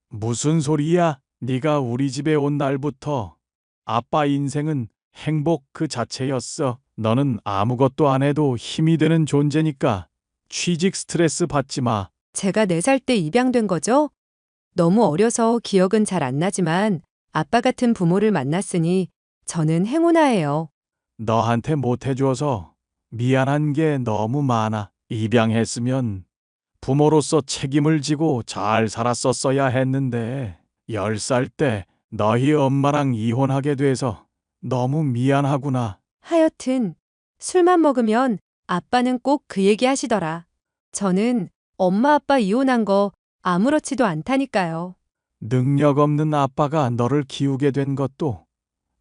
무슨 소리야? 네가 우리 집에 온 날부터 아빠 인생은 행복 그 자체였어. 너는 아무것도 안 해도 힘이 되는 존재니까 취직 스트레스 받지 마. 제가 4살 때 입양된 거죠? 너무 어려서 기억은 잘 안 나지만 아빠 같은 부모를 만났으니 저는 행운아예요. 너한테 못해줘서 미안한 게 너무 많아. 입양했으면 부모로서 책임을 지고 잘 살았었어야 했는데 10살 때 너희 엄마랑 이혼하게 돼서 너무 미안하구나. 하여튼 술만 먹으면 아빠는 꼭 그 얘기 하시더라. 저는 엄마 아빠 이혼한 거 아무렇지도 않다니까요. 능력 없는 아빠가 너를 키우게 된 것도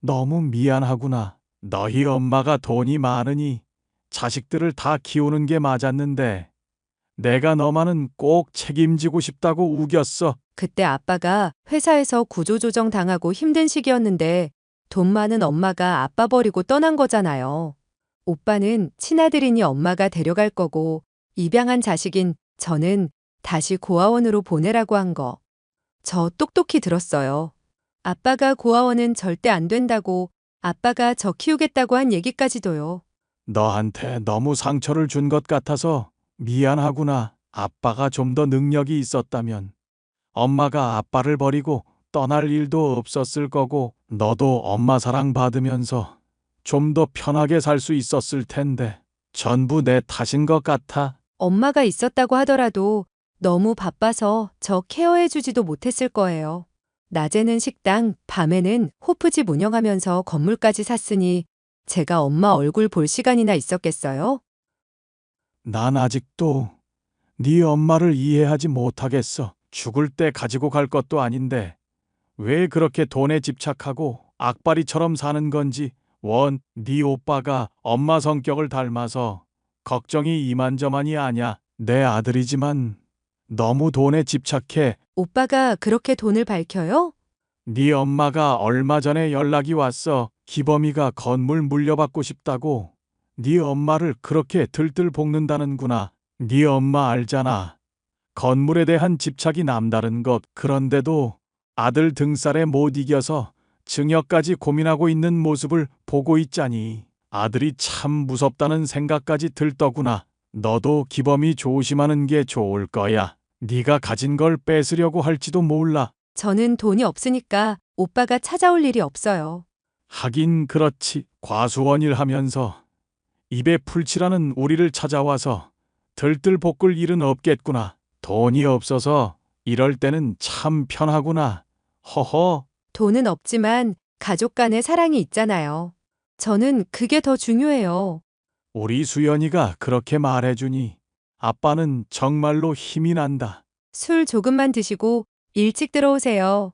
너무 미안하구나. 너희 엄마가 돈이 많으니 자식들을 다 키우는 게 맞았는데 내가 너만은 꼭 책임지고 싶다고 우겼어. 그때 아빠가 회사에서 구조조정 당하고 힘든 시기였는데 돈 많은 엄마가 아빠 버리고 떠난 거잖아요. 오빠는 친아들이니 엄마가 데려갈 거고 입양한 자식인 저는 다시 고아원으로 보내라고 한 거. 저 똑똑히 들었어요. 아빠가 고아원은 절대 안 된다고 아빠가 저 키우겠다고 한 얘기까지도요. 너한테 너무 상처를 준 것 같아서 미안하구나. 아빠가 좀 더 능력이 있었다면 엄마가 아빠를 버리고 떠날 일도 없었을 거고 너도 엄마 사랑 받으면서 좀 더 편하게 살 수 있었을 텐데 전부 내 탓인 것 같아. 엄마가 있었다고 하더라도 너무 바빠서 저 케어해주지도 못했을 거예요. 낮에는 식당, 밤에는 호프집 운영하면서 건물까지 샀으니 제가 엄마 얼굴 볼 시간이나 있었겠어요? 난 아직도 네 엄마를 이해하지 못하겠어. 죽을 때 가지고 갈 것도 아닌데 왜 그렇게 돈에 집착하고 악바리처럼 사는 건지. 네 오빠가 엄마 성격을 닮아서 걱정이 이만저만이 아냐. 내 아들이지만 너무 돈에 집착해. 오빠가 그렇게 돈을 밝혀요? 네 엄마가 얼마 전에 연락이 왔어. 기범이가 건물 물려받고 싶다고. 네 엄마를 그렇게 들들 볶는다는구나. 네 엄마 알잖아. 건물에 대한 집착이 남다른 것. 그런데도 아들 등살에 못 이겨서 증여까지 고민하고 있는 모습을 보고 있자니 아들이 참 무섭다는 생각까지 들더구나. 너도 기범이 조심하는 게 좋을 거야. 네가 가진 걸 뺏으려고 할지도 몰라. 저는 돈이 없으니까 오빠가 찾아올 일이 없어요. 하긴 그렇지. 과수원 일하면서 입에 풀칠하는 우리를 찾아와서 들들 볶을 일은 없겠구나. 돈이 없어서 이럴 때는 참 편하구나. 허허. 돈은 없지만 가족 간의 사랑이 있잖아요. 저는 그게 더 중요해요. 우리 수연이가 그렇게 말해주니 아빠는 정말로 힘이 난다. 술 조금만 드시고 일찍 들어오세요.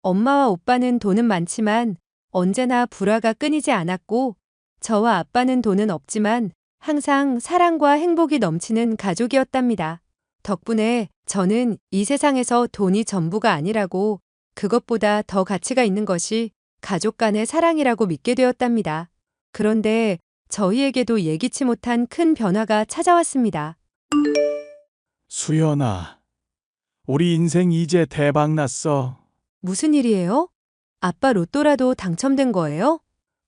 엄마와 오빠는 돈은 많지만 언제나 불화가 끊이지 않았고 저와 아빠는 돈은 없지만 항상 사랑과 행복이 넘치는 가족이었답니다. 덕분에 저는 이 세상에서 돈이 전부가 아니라고 그것보다 더 가치가 있는 것이 가족 간의 사랑이라고 믿게 되었답니다. 그런데 저희에게도 예기치 못한 큰 변화가 찾아왔습니다. 수연아, 우리 인생 이제 대박 났어. 무슨 일이에요? 아빠 로또라도 당첨된 거예요?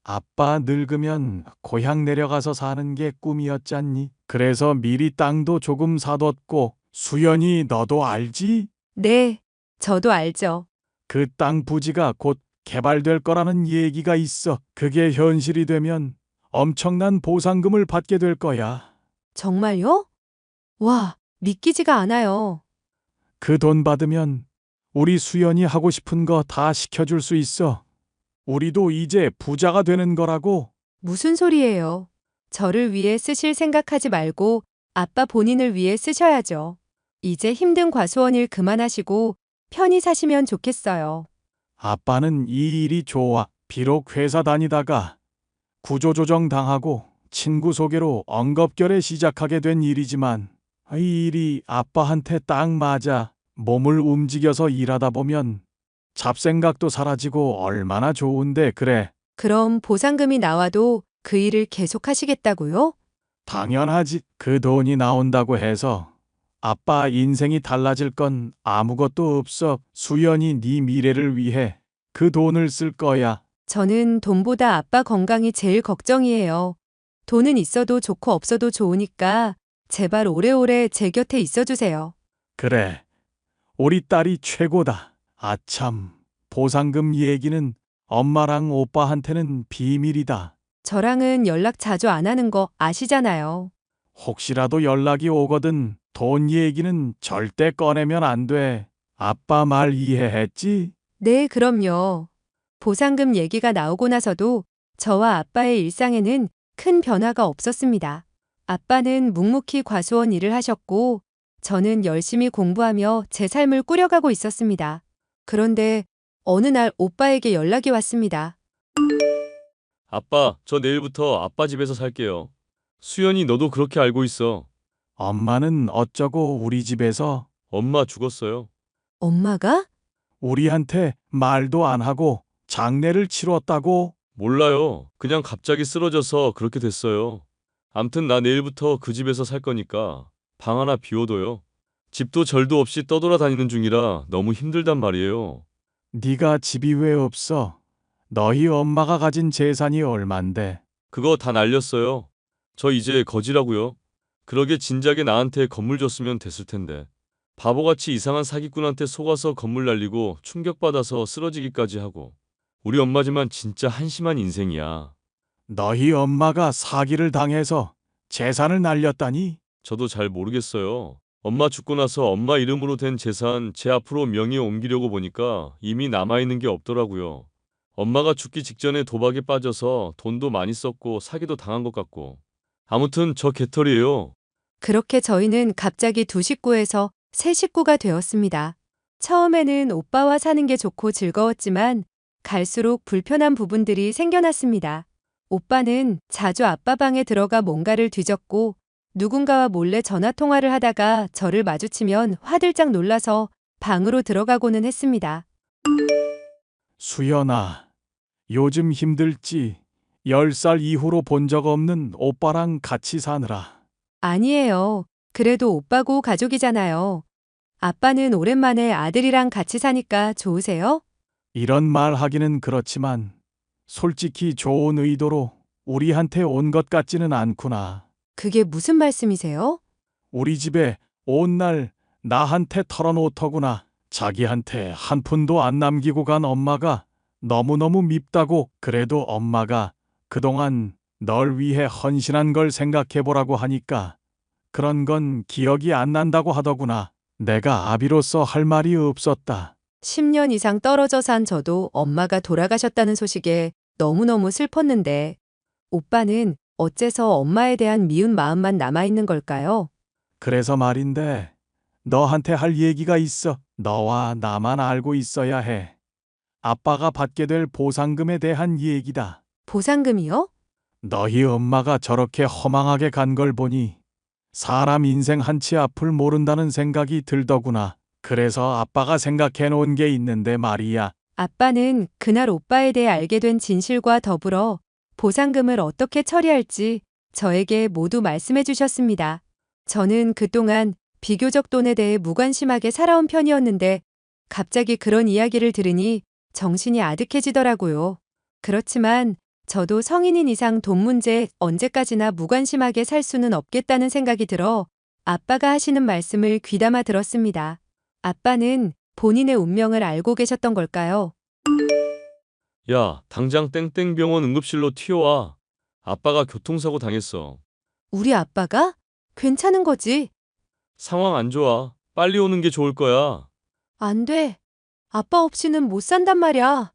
아빠 늙으면 고향 내려가서 사는 게 꿈이었잖니. 그래서 미리 땅도 조금 사뒀고. 수연이 너도 알지? 네, 저도 알죠. 그 땅 부지가 곧 개발될 거라는 얘기가 있어. 그게 현실이 되면 엄청난 보상금을 받게 될 거야. 정말요? 와, 믿기지가 않아요. 그 돈 받으면 우리 수연이 하고 싶은 거 다 시켜줄 수 있어. 우리도 이제 부자가 되는 거라고. 무슨 소리예요? 저를 위해 쓰실 생각하지 말고 아빠 본인을 위해 쓰셔야죠. 이제 힘든 과수원 일 그만하시고 편히 사시면 좋겠어요. 아빠는 이 일이 좋아. 비록 회사 다니다가 구조조정 당하고 친구 소개로 엉겁결에 시작하게 된 일이지만 이 일이 아빠한테 딱 맞아. 몸을 움직여서 일하다 보면 잡생각도 사라지고 얼마나 좋은데. 그래. 그럼 보상금이 나와도 그 일을 계속 하시겠다고요? 당연하지. 그 돈이 나온다고 해서 아빠 인생이 달라질 건 아무것도 없어. 수연이 네 미래를 위해 그 돈을 쓸 거야. 저는 돈보다 아빠 건강이 제일 걱정이에요. 돈은 있어도 좋고 없어도 좋으니까 제발 오래오래 제 곁에 있어주세요. 그래. 우리 딸이 최고다. 아참, 보상금 얘기는 엄마랑 오빠한테는 비밀이다. 저랑은 연락 자주 안 하는 거 아시잖아요. 혹시라도 연락이 오거든 돈 얘기는 절대 꺼내면 안 돼. 아빠 말 이해했지? 네, 그럼요. 보상금 얘기가 나오고 나서도 저와 아빠의 일상에는 큰 변화가 없었습니다. 아빠는 묵묵히 과수원 일을 하셨고 저는 열심히 공부하며 제 삶을 꾸려가고 있었습니다. 그런데 어느 날 오빠에게 연락이 왔습니다. 아빠, 저 내일부터 아빠 집에서 살게요. 수연이 너도 그렇게 알고 있어. 엄마는 어쩌고 우리 집에서 엄마 죽었어요. 엄마가? 우리한테 말도 안 하고 장례를 치렀다고? 몰라요. 그냥 갑자기 쓰러져서 그렇게 됐어요. 암튼 나 내일부터 그 집에서 살 거니까 방 하나 비워둬요. 집도 절도 없이 떠돌아다니는 중이라 너무 힘들단 말이에요. 네가 집이 왜 없어? 너희 엄마가 가진 재산이 얼만데? 그거 다 날렸어요. 저 이제 거지라고요. 그러게 진작에 나한테 건물 줬으면 됐을 텐데. 바보같이 이상한 사기꾼한테 속아서 건물 날리고 충격받아서 쓰러지기까지 하고. 우리 엄마지만 진짜 한심한 인생이야. 너희 엄마가 사기를 당해서 재산을 날렸다니? 저도 잘 모르겠어요. 엄마 죽고 나서 엄마 이름으로 된 재산 제 앞으로 명의에 옮기려고 보니까 이미 남아있는 게 없더라고요. 엄마가 죽기 직전에 도박에 빠져서 돈도 많이 썼고 사기도 당한 것 같고. 아무튼 저 개털이에요. 그렇게 저희는 갑자기 두 식구에서 세 식구가 되었습니다. 처음에는 오빠와 사는 게 좋고 즐거웠지만 갈수록 불편한 부분들이 생겨났습니다. 오빠는 자주 아빠 방에 들어가 뭔가를 뒤졌고 누군가와 몰래 전화 통화를 하다가 저를 마주치면 화들짝 놀라서 방으로 들어가고는 했습니다. 수연아, 요즘 힘들지? 10살 이후로 본 적 없는 오빠랑 같이 사느라. 아니에요. 그래도 오빠고 가족이잖아요. 아빠는 오랜만에 아들이랑 같이 사니까 좋으세요? 이런 말 하기는 그렇지만 솔직히 좋은 의도로 우리한테 온 것 같지는 않구나. 그게 무슨 말씀이세요? 우리 집에 온 날 나한테 털어놓더구나. 자기한테 한 푼도 안 남기고 간 엄마가 너무너무 밉다고. 그래도 엄마가 그동안 널 위해 헌신한 걸 생각해보라고 하니까 그런 건 기억이 안 난다고 하더구나. 내가 아비로서 할 말이 없었다. 10년 이상 떨어져 산 저도 엄마가 돌아가셨다는 소식에 너무너무 슬펐는데 오빠는 어째서 엄마에 대한 미운 마음만 남아있는 걸까요? 그래서 말인데 너한테 할 얘기가 있어. 너와 나만 알고 있어야 해. 아빠가 받게 될 보상금에 대한 얘기다. 보상금이요? 너희 엄마가 저렇게 허망하게 간 걸 보니 사람 인생 한치 앞을 모른다는 생각이 들더구나. 그래서 아빠가 생각해 놓은 게 있는데 말이야. 아빠는 그날 오빠에 대해 알게 된 진실과 더불어 보상금을 어떻게 처리할지 저에게 모두 말씀해 주셨습니다. 저는 그동안 비교적 돈에 대해 무관심하게 살아온 편이었는데 갑자기 그런 이야기를 들으니 정신이 아득해지더라고요. 그렇지만 저도 성인인 이상 돈 문제에 언제까지나 무관심하게 살 수는 없겠다는 생각이 들어 아빠가 하시는 말씀을 귀담아 들었습니다. 아빠는 본인의 운명을 알고 계셨던 걸까요? 야, 당장 땡땡병원 응급실로 튀어와. 아빠가 교통사고 당했어. 우리 아빠가? 괜찮은 거지? 상황 안 좋아. 빨리 오는 게 좋을 거야. 안 돼. 아빠 없이는 못 산단 말이야.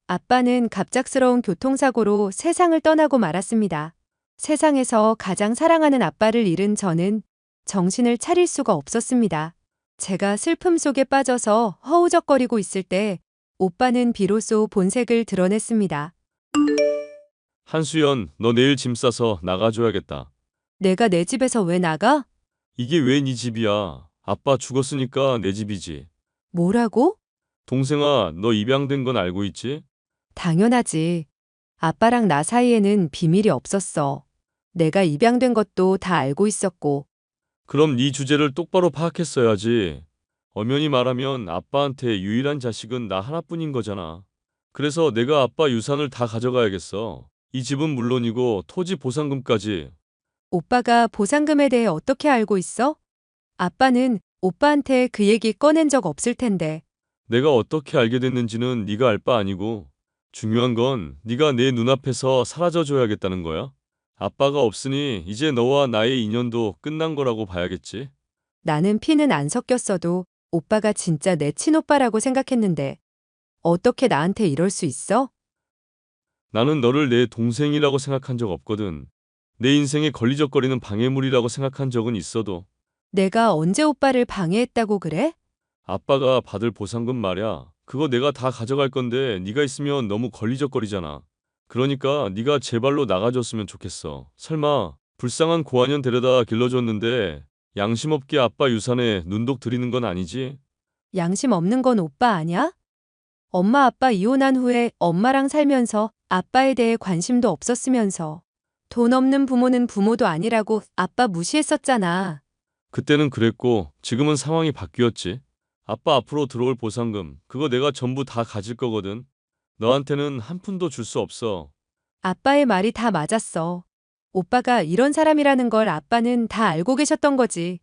아빠는 갑작스러운 교통사고로 세상을 떠나고 말았습니다. 세상에서 가장 사랑하는 아빠를 잃은 저는 정신을 차릴 수가 없었습니다. 제가 슬픔 속에 빠져서 허우적거리고 있을 때 오빠는 비로소 본색을 드러냈습니다. 한수연, 너 내일 짐 싸서 나가줘야겠다. 내가 내 집에서 왜 나가? 이게 왜 네 집이야? 아빠 죽었으니까 내 집이지. 뭐라고? 동생아, 너 입양된 건 알고 있지? 당연하지. 아빠랑 나 사이에는 비밀이 없었어. 내가 입양된 것도 다 알고 있었고. 그럼 네 주제를 똑바로 파악했어야지. 엄연히 말하면 아빠한테 유일한 자식은 나 하나뿐인 거잖아. 그래서 내가 아빠 유산을 다 가져가야겠어. 이 집은 물론이고 토지 보상금까지. 오빠가 보상금에 대해 어떻게 알고 있어? 아빠는 오빠한테 그 얘기 꺼낸 적 없을 텐데. 내가 어떻게 알게 됐는지는 네가 알 바 아니고 중요한 건 네가 내 눈앞에서 사라져줘야겠다는 거야. 아빠가 없으니 이제 너와 나의 인연도 끝난 거라고 봐야겠지. 나는 피는 안 섞였어도 오빠가 진짜 내 친오빠라고 생각했는데 어떻게 나한테 이럴 수 있어? 나는 너를 내 동생이라고 생각한 적 없거든. 내 인생에 걸리적거리는 방해물이라고 생각한 적은 있어도 내가 언제 오빠를 방해했다고 그래? 아빠가 받을 보상금 말야. 그거 내가 다 가져갈 건데 네가 있으면 너무 걸리적거리잖아. 그러니까 네가 제발로 나가줬으면 좋겠어. 설마 불쌍한 고아년 데려다 길러줬는데 양심 없게 아빠 유산에 눈독 들이는 건 아니지? 양심 없는 건 오빠 아냐? 엄마 아빠 이혼한 후에 엄마랑 살면서 아빠에 대해 관심도 없었으면서 돈 없는 부모는 부모도 아니라고 아빠 무시했었잖아. 그때는 그랬고 지금은 상황이 바뀌었지. 아빠 앞으로 들어올 보상금 그거 내가 전부 다 가질 거거든. 너한테는 한 푼도 줄 수 없어. 아빠의 말이 다 맞았어. 오빠가 이런 사람이라는 걸 아빠는 다 알고 계셨던 거지.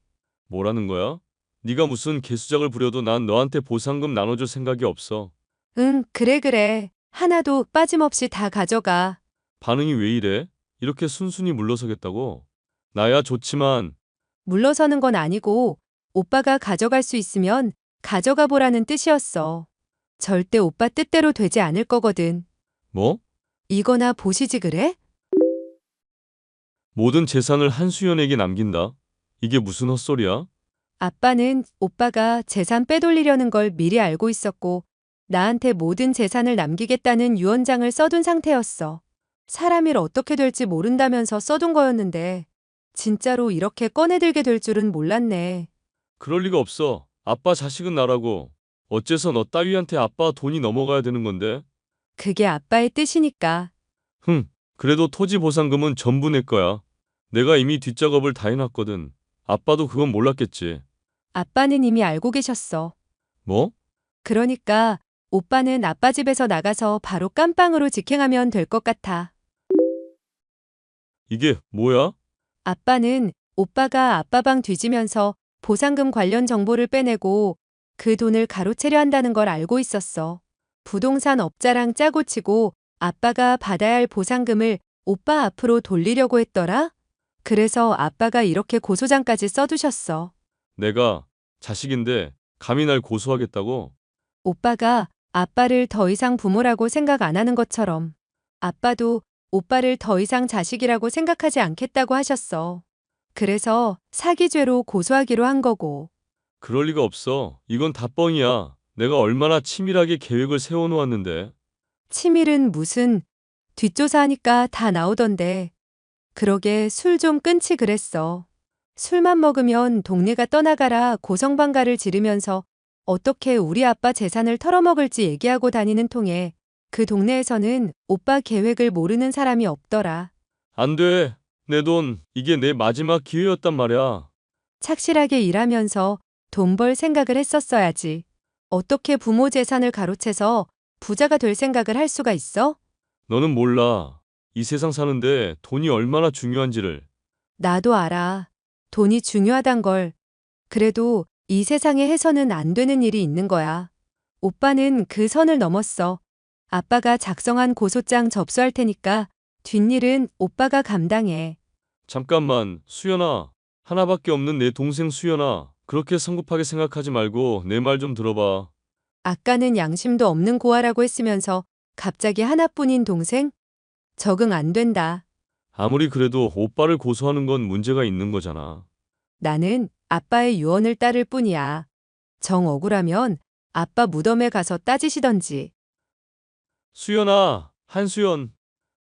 뭐라는 거야? 네가 무슨 개수작을 부려도 난 너한테 보상금 나눠줄 생각이 없어. 응, 그래. 하나도 빠짐없이 다 가져가. 반응이 왜 이래? 이렇게 순순히 물러서겠다고? 나야 좋지만 물러서는 건 아니고 오빠가 가져갈 수 있으면 가져가 보라는 뜻이었어. 절대 오빠 뜻대로 되지 않을 거거든. 뭐? 이거나 보시지 그래? 모든 재산을 한수연에게 남긴다? 이게 무슨 헛소리야? 아빠는 오빠가 재산 빼돌리려는 걸 미리 알고 있었고 나한테 모든 재산을 남기겠다는 유언장을 써둔 상태였어. 사람 일 어떻게 될지 모른다면서 써둔 거였는데 진짜로 이렇게 꺼내들게 될 줄은 몰랐네. 그럴 리가 없어. 아빠 자식은 나라고. 어째서 너 따위한테 아빠 돈이 넘어가야 되는 건데? 그게 아빠의 뜻이니까. 그래도 토지 보상금은 전부 내 거야. 내가 이미 뒷작업을 다 해놨거든. 아빠도 그건 몰랐겠지. 아빠는 이미 알고 계셨어. 뭐? 그러니까 오빠는 아빠 집에서 나가서 바로 깜빵으로 직행하면 될 것 같아. 이게 뭐야? 아빠는 오빠가 아빠 방 뒤지면서 보상금 관련 정보를 빼내고 그 돈을 가로채려 한다는 걸 알고 있었어. 부동산 업자랑 짜고 치고 아빠가 받아야 할 보상금을 오빠 앞으로 돌리려고 했더라? 그래서 아빠가 이렇게 고소장까지 써두셨어. 내가 자식인데 감히 날 고소하겠다고? 오빠가 아빠를 더 이상 부모라고 생각 안 하는 것처럼 아빠도 오빠를 더 이상 자식이라고 생각하지 않겠다고 하셨어. 그래서 사기죄로 고소하기로 한 거고. 그럴 리가 없어. 이건 다 뻥이야. 내가 얼마나 치밀하게 계획을 세워놓았는데. 치밀은 무슨 뒷조사하니까 다 나오던데. 그러게 술 좀 끊지 그랬어. 술만 먹으면 동네가 떠나가라 고성방가를 지르면서 어떻게 우리 아빠 재산을 털어먹을지 얘기하고 다니는 통에 그 동네에서는 오빠 계획을 모르는 사람이 없더라. 안 돼. 내 돈, 이게 내 마지막 기회였단 말이야. 착실하게 일하면서 돈 벌 생각을 했었어야지. 어떻게 부모 재산을 가로채서 부자가 될 생각을 할 수가 있어? 너는 몰라. 이 세상 사는데 돈이 얼마나 중요한지를. 나도 알아. 돈이 중요하단 걸. 그래도 이 세상에 해서는 안 되는 일이 있는 거야. 오빠는 그 선을 넘었어. 아빠가 작성한 고소장 접수할 테니까 뒷일은 오빠가 감당해. 잠깐만, 수연아. 하나밖에 없는 내 동생 수연아. 그렇게 성급하게 생각하지 말고 내 말 좀 들어봐. 아까는 양심도 없는 고아라고 했으면서 갑자기 하나뿐인 동생? 적응 안 된다. 아무리 그래도 오빠를 고소하는 건 문제가 있는 거잖아. 나는 아빠의 유언을 따를 뿐이야. 정 억울하면 아빠 무덤에 가서 따지시던지. 수연아, 한수연.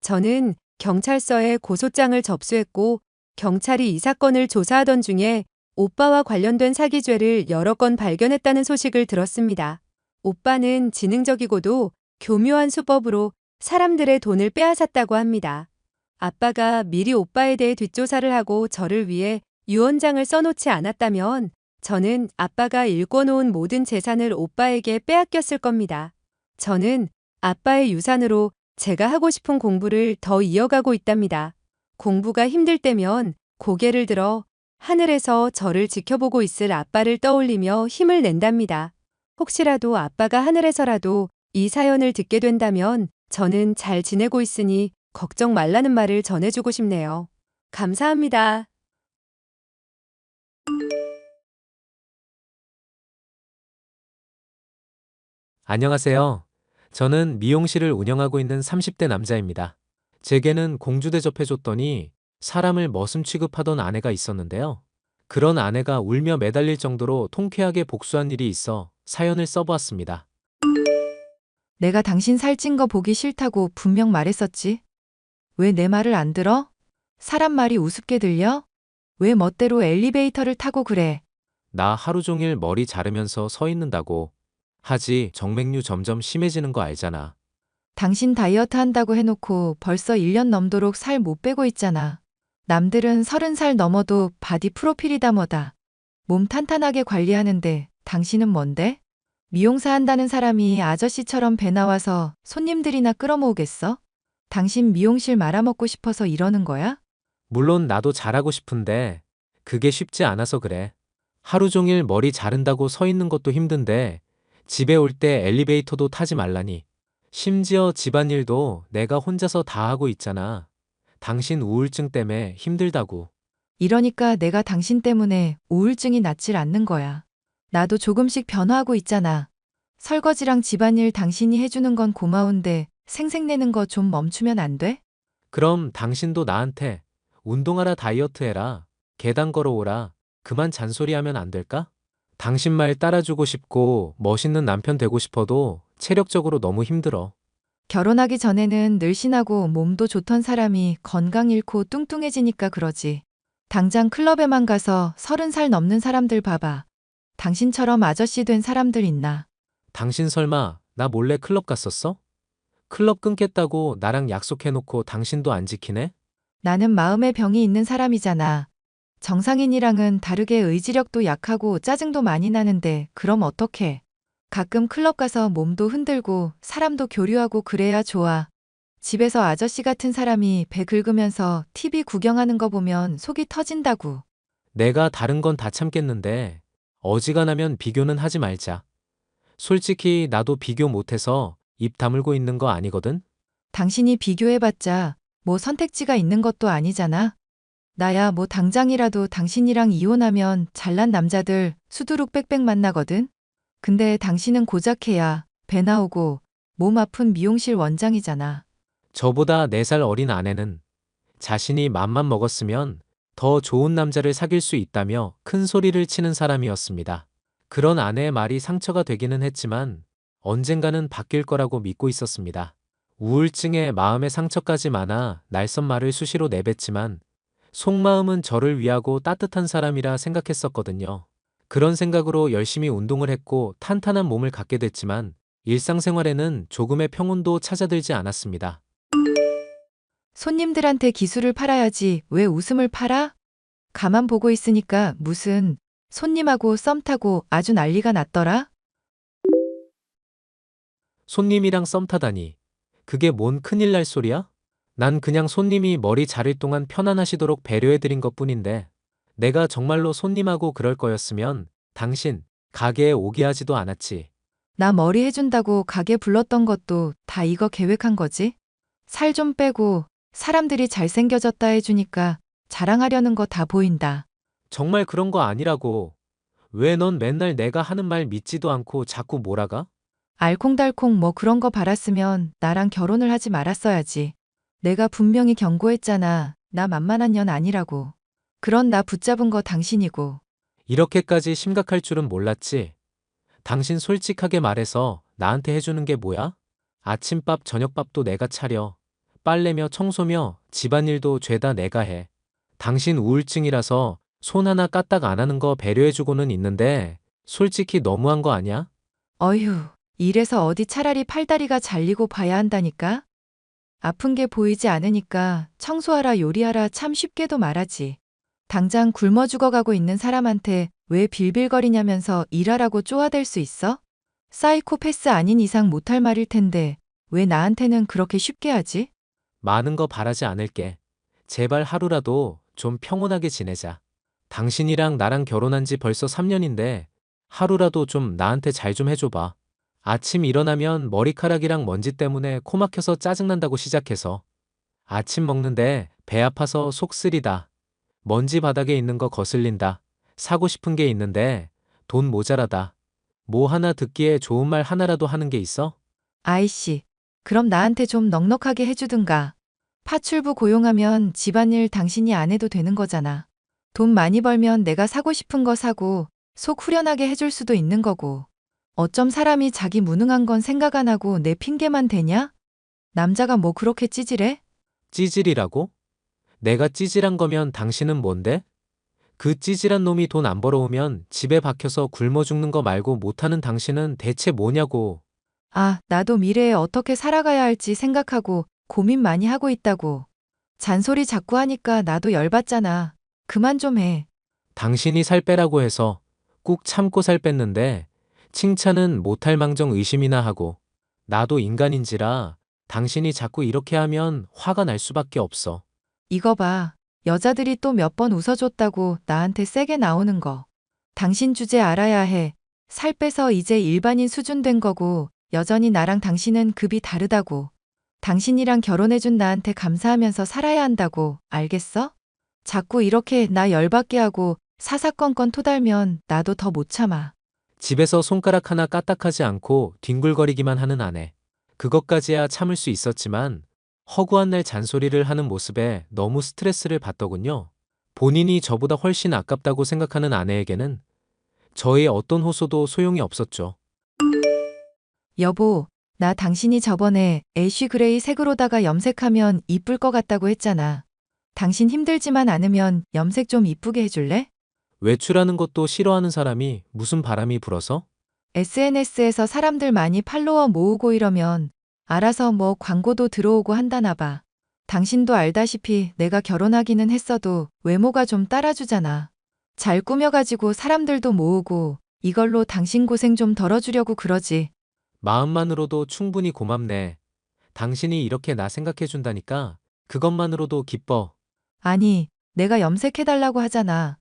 저는 경찰서에 고소장을 접수했고 경찰이 이 사건을 조사하던 중에 오빠와 관련된 사기죄를 여러 건 발견했다는 소식을 들었습니다. 오빠는 지능적이고도 교묘한 수법으로 사람들의 돈을 빼앗았다고 합니다. 아빠가 미리 오빠에 대해 뒷조사를 하고 저를 위해 유언장을 써놓지 않았다면 저는 아빠가 일궈놓은 모든 재산을 오빠에게 빼앗겼을 겁니다. 저는 아빠의 유산으로 제가 하고 싶은 공부를 더 이어가고 있답니다. 공부가 힘들 때면 고개를 들어 하늘에서 저를 지켜보고 있을 아빠를 떠올리며 힘을 낸답니다. 혹시라도 아빠가 하늘에서라도 이 사연을 듣게 된다면 저는 잘 지내고 있으니 걱정 말라는 말을 전해주고 싶네요. 감사합니다. 안녕하세요. 저는 미용실을 운영하고 있는 30대 남자입니다. 제게는 공주 대접해줬더니 사람을 머슴 취급하던 아내가 있었는데요. 그런 아내가 울며 매달릴 정도로 통쾌하게 복수한 일이 있어 사연을 써보았습니다. 내가 당신 살찐 거 보기 싫다고 분명 말했었지. 왜 내 말을 안 들어? 사람 말이 우습게 들려? 왜 멋대로 엘리베이터를 타고 그래? 나 하루 종일 머리 자르면서 서 있는다고. 하지 정맥류 점점 심해지는 거 알잖아. 당신 다이어트 한다고 해놓고 벌써 1년 넘도록 살 못 빼고 있잖아. 남들은 30살 넘어도 바디 프로필이다 뭐다. 몸 탄탄하게 관리하는데 당신은 뭔데? 미용사 한다는 사람이 아저씨처럼 배 나와서 손님들이나 끌어모으겠어? 당신 미용실 말아먹고 싶어서 이러는 거야? 물론 나도 잘하고 싶은데 그게 쉽지 않아서 그래. 하루 종일 머리 자른다고 서 있는 것도 힘든데 집에 올 때 엘리베이터도 타지 말라니. 심지어 집안일도 내가 혼자서 다 하고 있잖아. 당신 우울증 때문에 힘들다고. 이러니까 내가 당신 때문에 우울증이 낫질 않는 거야. 나도 조금씩 변화하고 있잖아. 설거지랑 집안일 당신이 해주는 건 고마운데 생색내는 거 좀 멈추면 안 돼? 그럼 당신도 나한테 운동하라 다이어트해라. 계단 걸어오라. 그만 잔소리하면 안 될까? 당신 말 따라주고 싶고 멋있는 남편 되고 싶어도 체력적으로 너무 힘들어. 결혼하기 전에는 늘씬하고 몸도 좋던 사람이 건강 잃고 뚱뚱해지니까 그러지. 당장 클럽에만 가서 30살 넘는 사람들 봐봐. 당신처럼 아저씨 된 사람들 있나? 당신 설마 나 몰래 클럽 갔었어? 클럽 끊겠다고 나랑 약속해놓고 당신도 안 지키네? 나는 마음의 병이 있는 사람이잖아. 정상인이랑은 다르게 의지력도 약하고 짜증도 많이 나는데 그럼 어떡해? 가끔 클럽 가서 몸도 흔들고 사람도 교류하고 그래야 좋아. 집에서 아저씨 같은 사람이 배 긁으면서 TV 구경하는 거 보면 속이 터진다고. 내가 다른 건 다 참겠는데 어지간하면 비교는 하지 말자. 솔직히 나도 비교 못해서 입 다물고 있는 거 아니거든? 당신이 비교해봤자 뭐 선택지가 있는 것도 아니잖아. 나야 뭐 당장이라도 당신이랑 이혼하면 잘난 남자들 수두룩 빽빽 만나거든. 근데 당신은 고작해야 배 나오고 몸 아픈 미용실 원장이잖아. 저보다 4살 어린 아내는 자신이 맘만 먹었으면 더 좋은 남자를 사귈 수 있다며 큰 소리를 치는 사람이었습니다. 그런 아내의 말이 상처가 되기는 했지만 언젠가는 바뀔 거라고 믿고 있었습니다. 우울증에 마음의 상처까지 많아 날선 말을 수시로 내뱉지만 속마음은 저를 위하고 따뜻한 사람이라 생각했었거든요. 그런 생각으로 열심히 운동을 했고 탄탄한 몸을 갖게 됐지만 일상생활에는 조금의 평온도 찾아들지 않았습니다. 손님들한테 기술을 팔아야지 왜 웃음을 팔아? 가만 보고 있으니까 무슨 손님하고 썸 타고 아주 난리가 났더라? 손님이랑 썸 타다니. 그게 뭔 큰일 날 소리야? 난 그냥 손님이 머리 자를 동안 편안하시도록 배려해드린 것뿐인데 내가 정말로 손님하고 그럴 거였으면 당신 가게에 오게 하지도 않았지. 나 머리 해준다고 가게 불렀던 것도 다 이거 계획한 거지? 살 좀 빼고 사람들이 잘생겨졌다 해주니까 자랑하려는 거 다 보인다. 정말 그런 거 아니라고. 왜 넌 맨날 내가 하는 말 믿지도 않고 자꾸 몰아가? 알콩달콩 뭐 그런 거 바랐으면 나랑 결혼을 하지 말았어야지. 내가 분명히 경고했잖아. 나 만만한 년 아니라고. 그런 나 붙잡은 거 당신이고. 이렇게까지 심각할 줄은 몰랐지. 당신 솔직하게 말해서 나한테 해주는 게 뭐야? 아침밥, 저녁밥도 내가 차려. 빨래며 청소며 집안일도 죄다 내가 해. 당신 우울증이라서 손 하나 까딱 안 하는 거 배려해주고는 있는데 솔직히 너무한 거 아니야? 어휴, 이래서 어디 차라리 팔다리가 잘리고 봐야 한다니까? 아픈 게 보이지 않으니까 청소하라 요리하라 참 쉽게도 말하지. 당장 굶어 죽어가고 있는 사람한테 왜 빌빌거리냐면서 일하라고 쪼아댈 수 있어? 사이코패스 아닌 이상 못할 말일 텐데 왜 나한테는 그렇게 쉽게 하지? 많은 거 바라지 않을게. 제발 하루라도 좀 평온하게 지내자. 당신이랑 나랑 결혼한 지 벌써 3년인데 하루라도 좀 나한테 잘 좀 해줘봐. 아침 일어나면 머리카락이랑 먼지 때문에 코 막혀서 짜증난다고 시작해서 아침 먹는데 배 아파서 속 쓰리다. 먼지 바닥에 있는 거 거슬린다. 사고 싶은 게 있는데 돈 모자라다. 뭐 하나 듣기에 좋은 말 하나라도 하는 게 있어? 아이씨, 그럼 나한테 좀 넉넉하게 해주든가. 파출부 고용하면 집안일 당신이 안 해도 되는 거잖아. 돈 많이 벌면 내가 사고 싶은 거 사고 속 후련하게 해줄 수도 있는 거고. 어쩜 사람이 자기 무능한 건 생각 안 하고 내 핑계만 대냐? 남자가 뭐 그렇게 찌질해? 찌질이라고? 내가 찌질한 거면 당신은 뭔데? 그 찌질한 놈이 돈 안 벌어오면 집에 박혀서 굶어 죽는 거 말고 못하는 당신은 대체 뭐냐고. 아, 나도 미래에 어떻게 살아가야 할지 생각하고 고민 많이 하고 있다고. 잔소리 자꾸 하니까 나도 열받잖아. 그만 좀 해. 당신이 살 빼라고 해서 꾹 참고 살 뺐는데 칭찬은 못할 망정 의심이나 하고. 나도 인간인지라 당신이 자꾸 이렇게 하면 화가 날 수밖에 없어. 이거 봐. 여자들이 또 몇 번 웃어줬다고 나한테 세게 나오는 거. 당신 주제 알아야 해. 살 빼서 이제 일반인 수준 된 거고 여전히 나랑 당신은 급이 다르다고. 당신이랑 결혼해준 나한테 감사하면서 살아야 한다고. 알겠어? 자꾸 이렇게 나 열받게 하고 사사건건 토달면 나도 더 못 참아. 집에서 손가락 하나 까딱하지 않고 뒹굴거리기만 하는 아내. 그것까지야 참을 수 있었지만 허구한 날 잔소리를 하는 모습에 너무 스트레스를 받더군요. 본인이 저보다 훨씬 아깝다고 생각하는 아내에게는 저의 어떤 호소도 소용이 없었죠. 여보, 나 당신이 저번에 애쉬 그레이 색으로다가 염색하면 이쁠 것 같다고 했잖아. 당신 힘들지만 않으면 염색 좀 이쁘게 해줄래? 외출하는 것도 싫어하는 사람이 무슨 바람이 불어서? SNS에서 사람들 많이 팔로워 모으고 이러면 알아서 뭐 광고도 들어오고 한다나 봐. 당신도 알다시피 내가 결혼하기는 했어도 외모가 좀 따라주잖아. 잘 꾸며가지고 사람들도 모으고 이걸로 당신 고생 좀 덜어주려고 그러지. 마음만으로도 충분히 고맙네. 당신이 이렇게 나 생각해준다니까 그것만으로도 기뻐. 아니, 내가 염색해달라고 하잖아.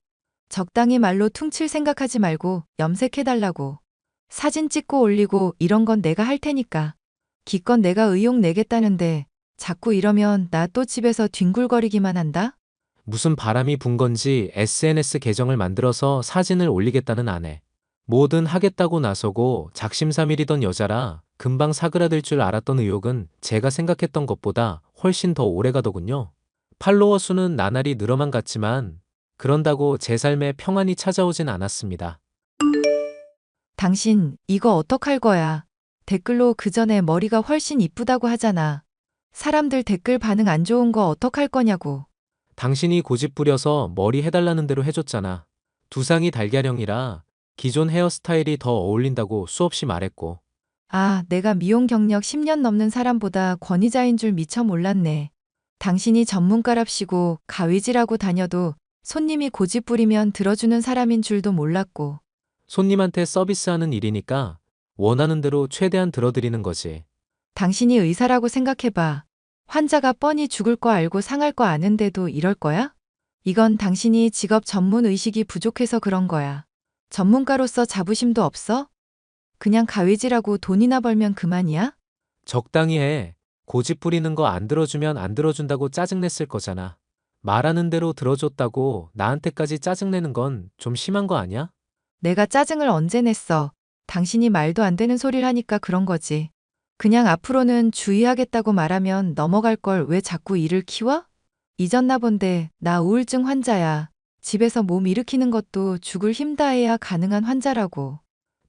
적당히 말로 퉁칠 생각하지 말고 염색해달라고. 사진 찍고 올리고 이런 건 내가 할 테니까. 기껏 내가 의욕 내겠다는데 자꾸 이러면 나 또 집에서 뒹굴거리기만 한다? 무슨 바람이 분 건지 SNS 계정을 만들어서 사진을 올리겠다는 아내. 뭐든 하겠다고 나서고 작심삼일이던 여자라 금방 사그라들 줄 알았던 의욕은 제가 생각했던 것보다 훨씬 더 오래 가더군요. 팔로워 수는 나날이 늘어만 갔지만 그런다고 제 삶에 평안이 찾아오진 않았습니다. 당신 이거 어떡할 거야? 댓글로 그 전에 머리가 훨씬 이쁘다고 하잖아. 사람들 댓글 반응 안 좋은 거 어떡할 거냐고. 당신이 고집 부려서 머리 해달라는 대로 해줬잖아. 두상이 달걀형이라 기존 헤어스타일이 더 어울린다고 수없이 말했고. 아, 내가 미용 경력 10년 넘는 사람보다 권위자인 줄 미처 몰랐네. 당신이 전문가랍시고 가위질하고 다녀도 손님이 고집 부리면 들어주는 사람인 줄도 몰랐고. 손님한테 서비스하는 일이니까 원하는 대로 최대한 들어드리는 거지. 당신이 의사라고 생각해봐. 환자가 뻔히 죽을 거 알고 상할 거 아는데도 이럴 거야? 이건 당신이 직업 전문 의식이 부족해서 그런 거야. 전문가로서 자부심도 없어? 그냥 가위질하고 돈이나 벌면 그만이야? 적당히 해. 고집 부리는 거 안 들어주면 안 들어준다고 짜증냈을 거잖아. 말하는 대로 들어줬다고 나한테까지 짜증내는 건 좀 심한 거 아니야? 내가 짜증을 언제 냈어? 당신이 말도 안 되는 소리를 하니까 그런 거지. 그냥 앞으로는 주의하겠다고 말하면 넘어갈 걸 왜 자꾸 일을 키워? 잊었나 본데 나 우울증 환자야. 집에서 몸 일으키는 것도 죽을 힘 다해야 가능한 환자라고.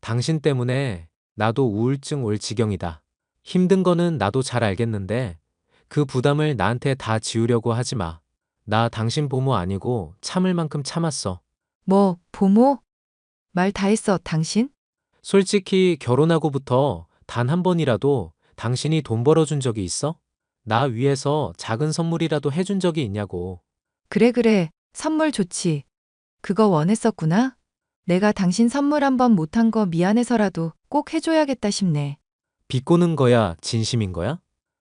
당신 때문에 나도 우울증 올 지경이다. 힘든 거는 나도 잘 알겠는데 그 부담을 나한테 다 지우려고 하지 마. 나 당신 보모 아니고 참을 만큼 참았어. 뭐, 보모? 말 다 했어, 당신? 솔직히 결혼하고부터 단 한 번이라도 당신이 돈 벌어준 적이 있어? 나 위해서 작은 선물이라도 해준 적이 있냐고. 그래, 선물 좋지. 그거 원했었구나? 내가 당신 선물 한 번 못한 거 미안해서라도 꼭 해줘야겠다 싶네. 비꼬는 거야, 진심인 거야?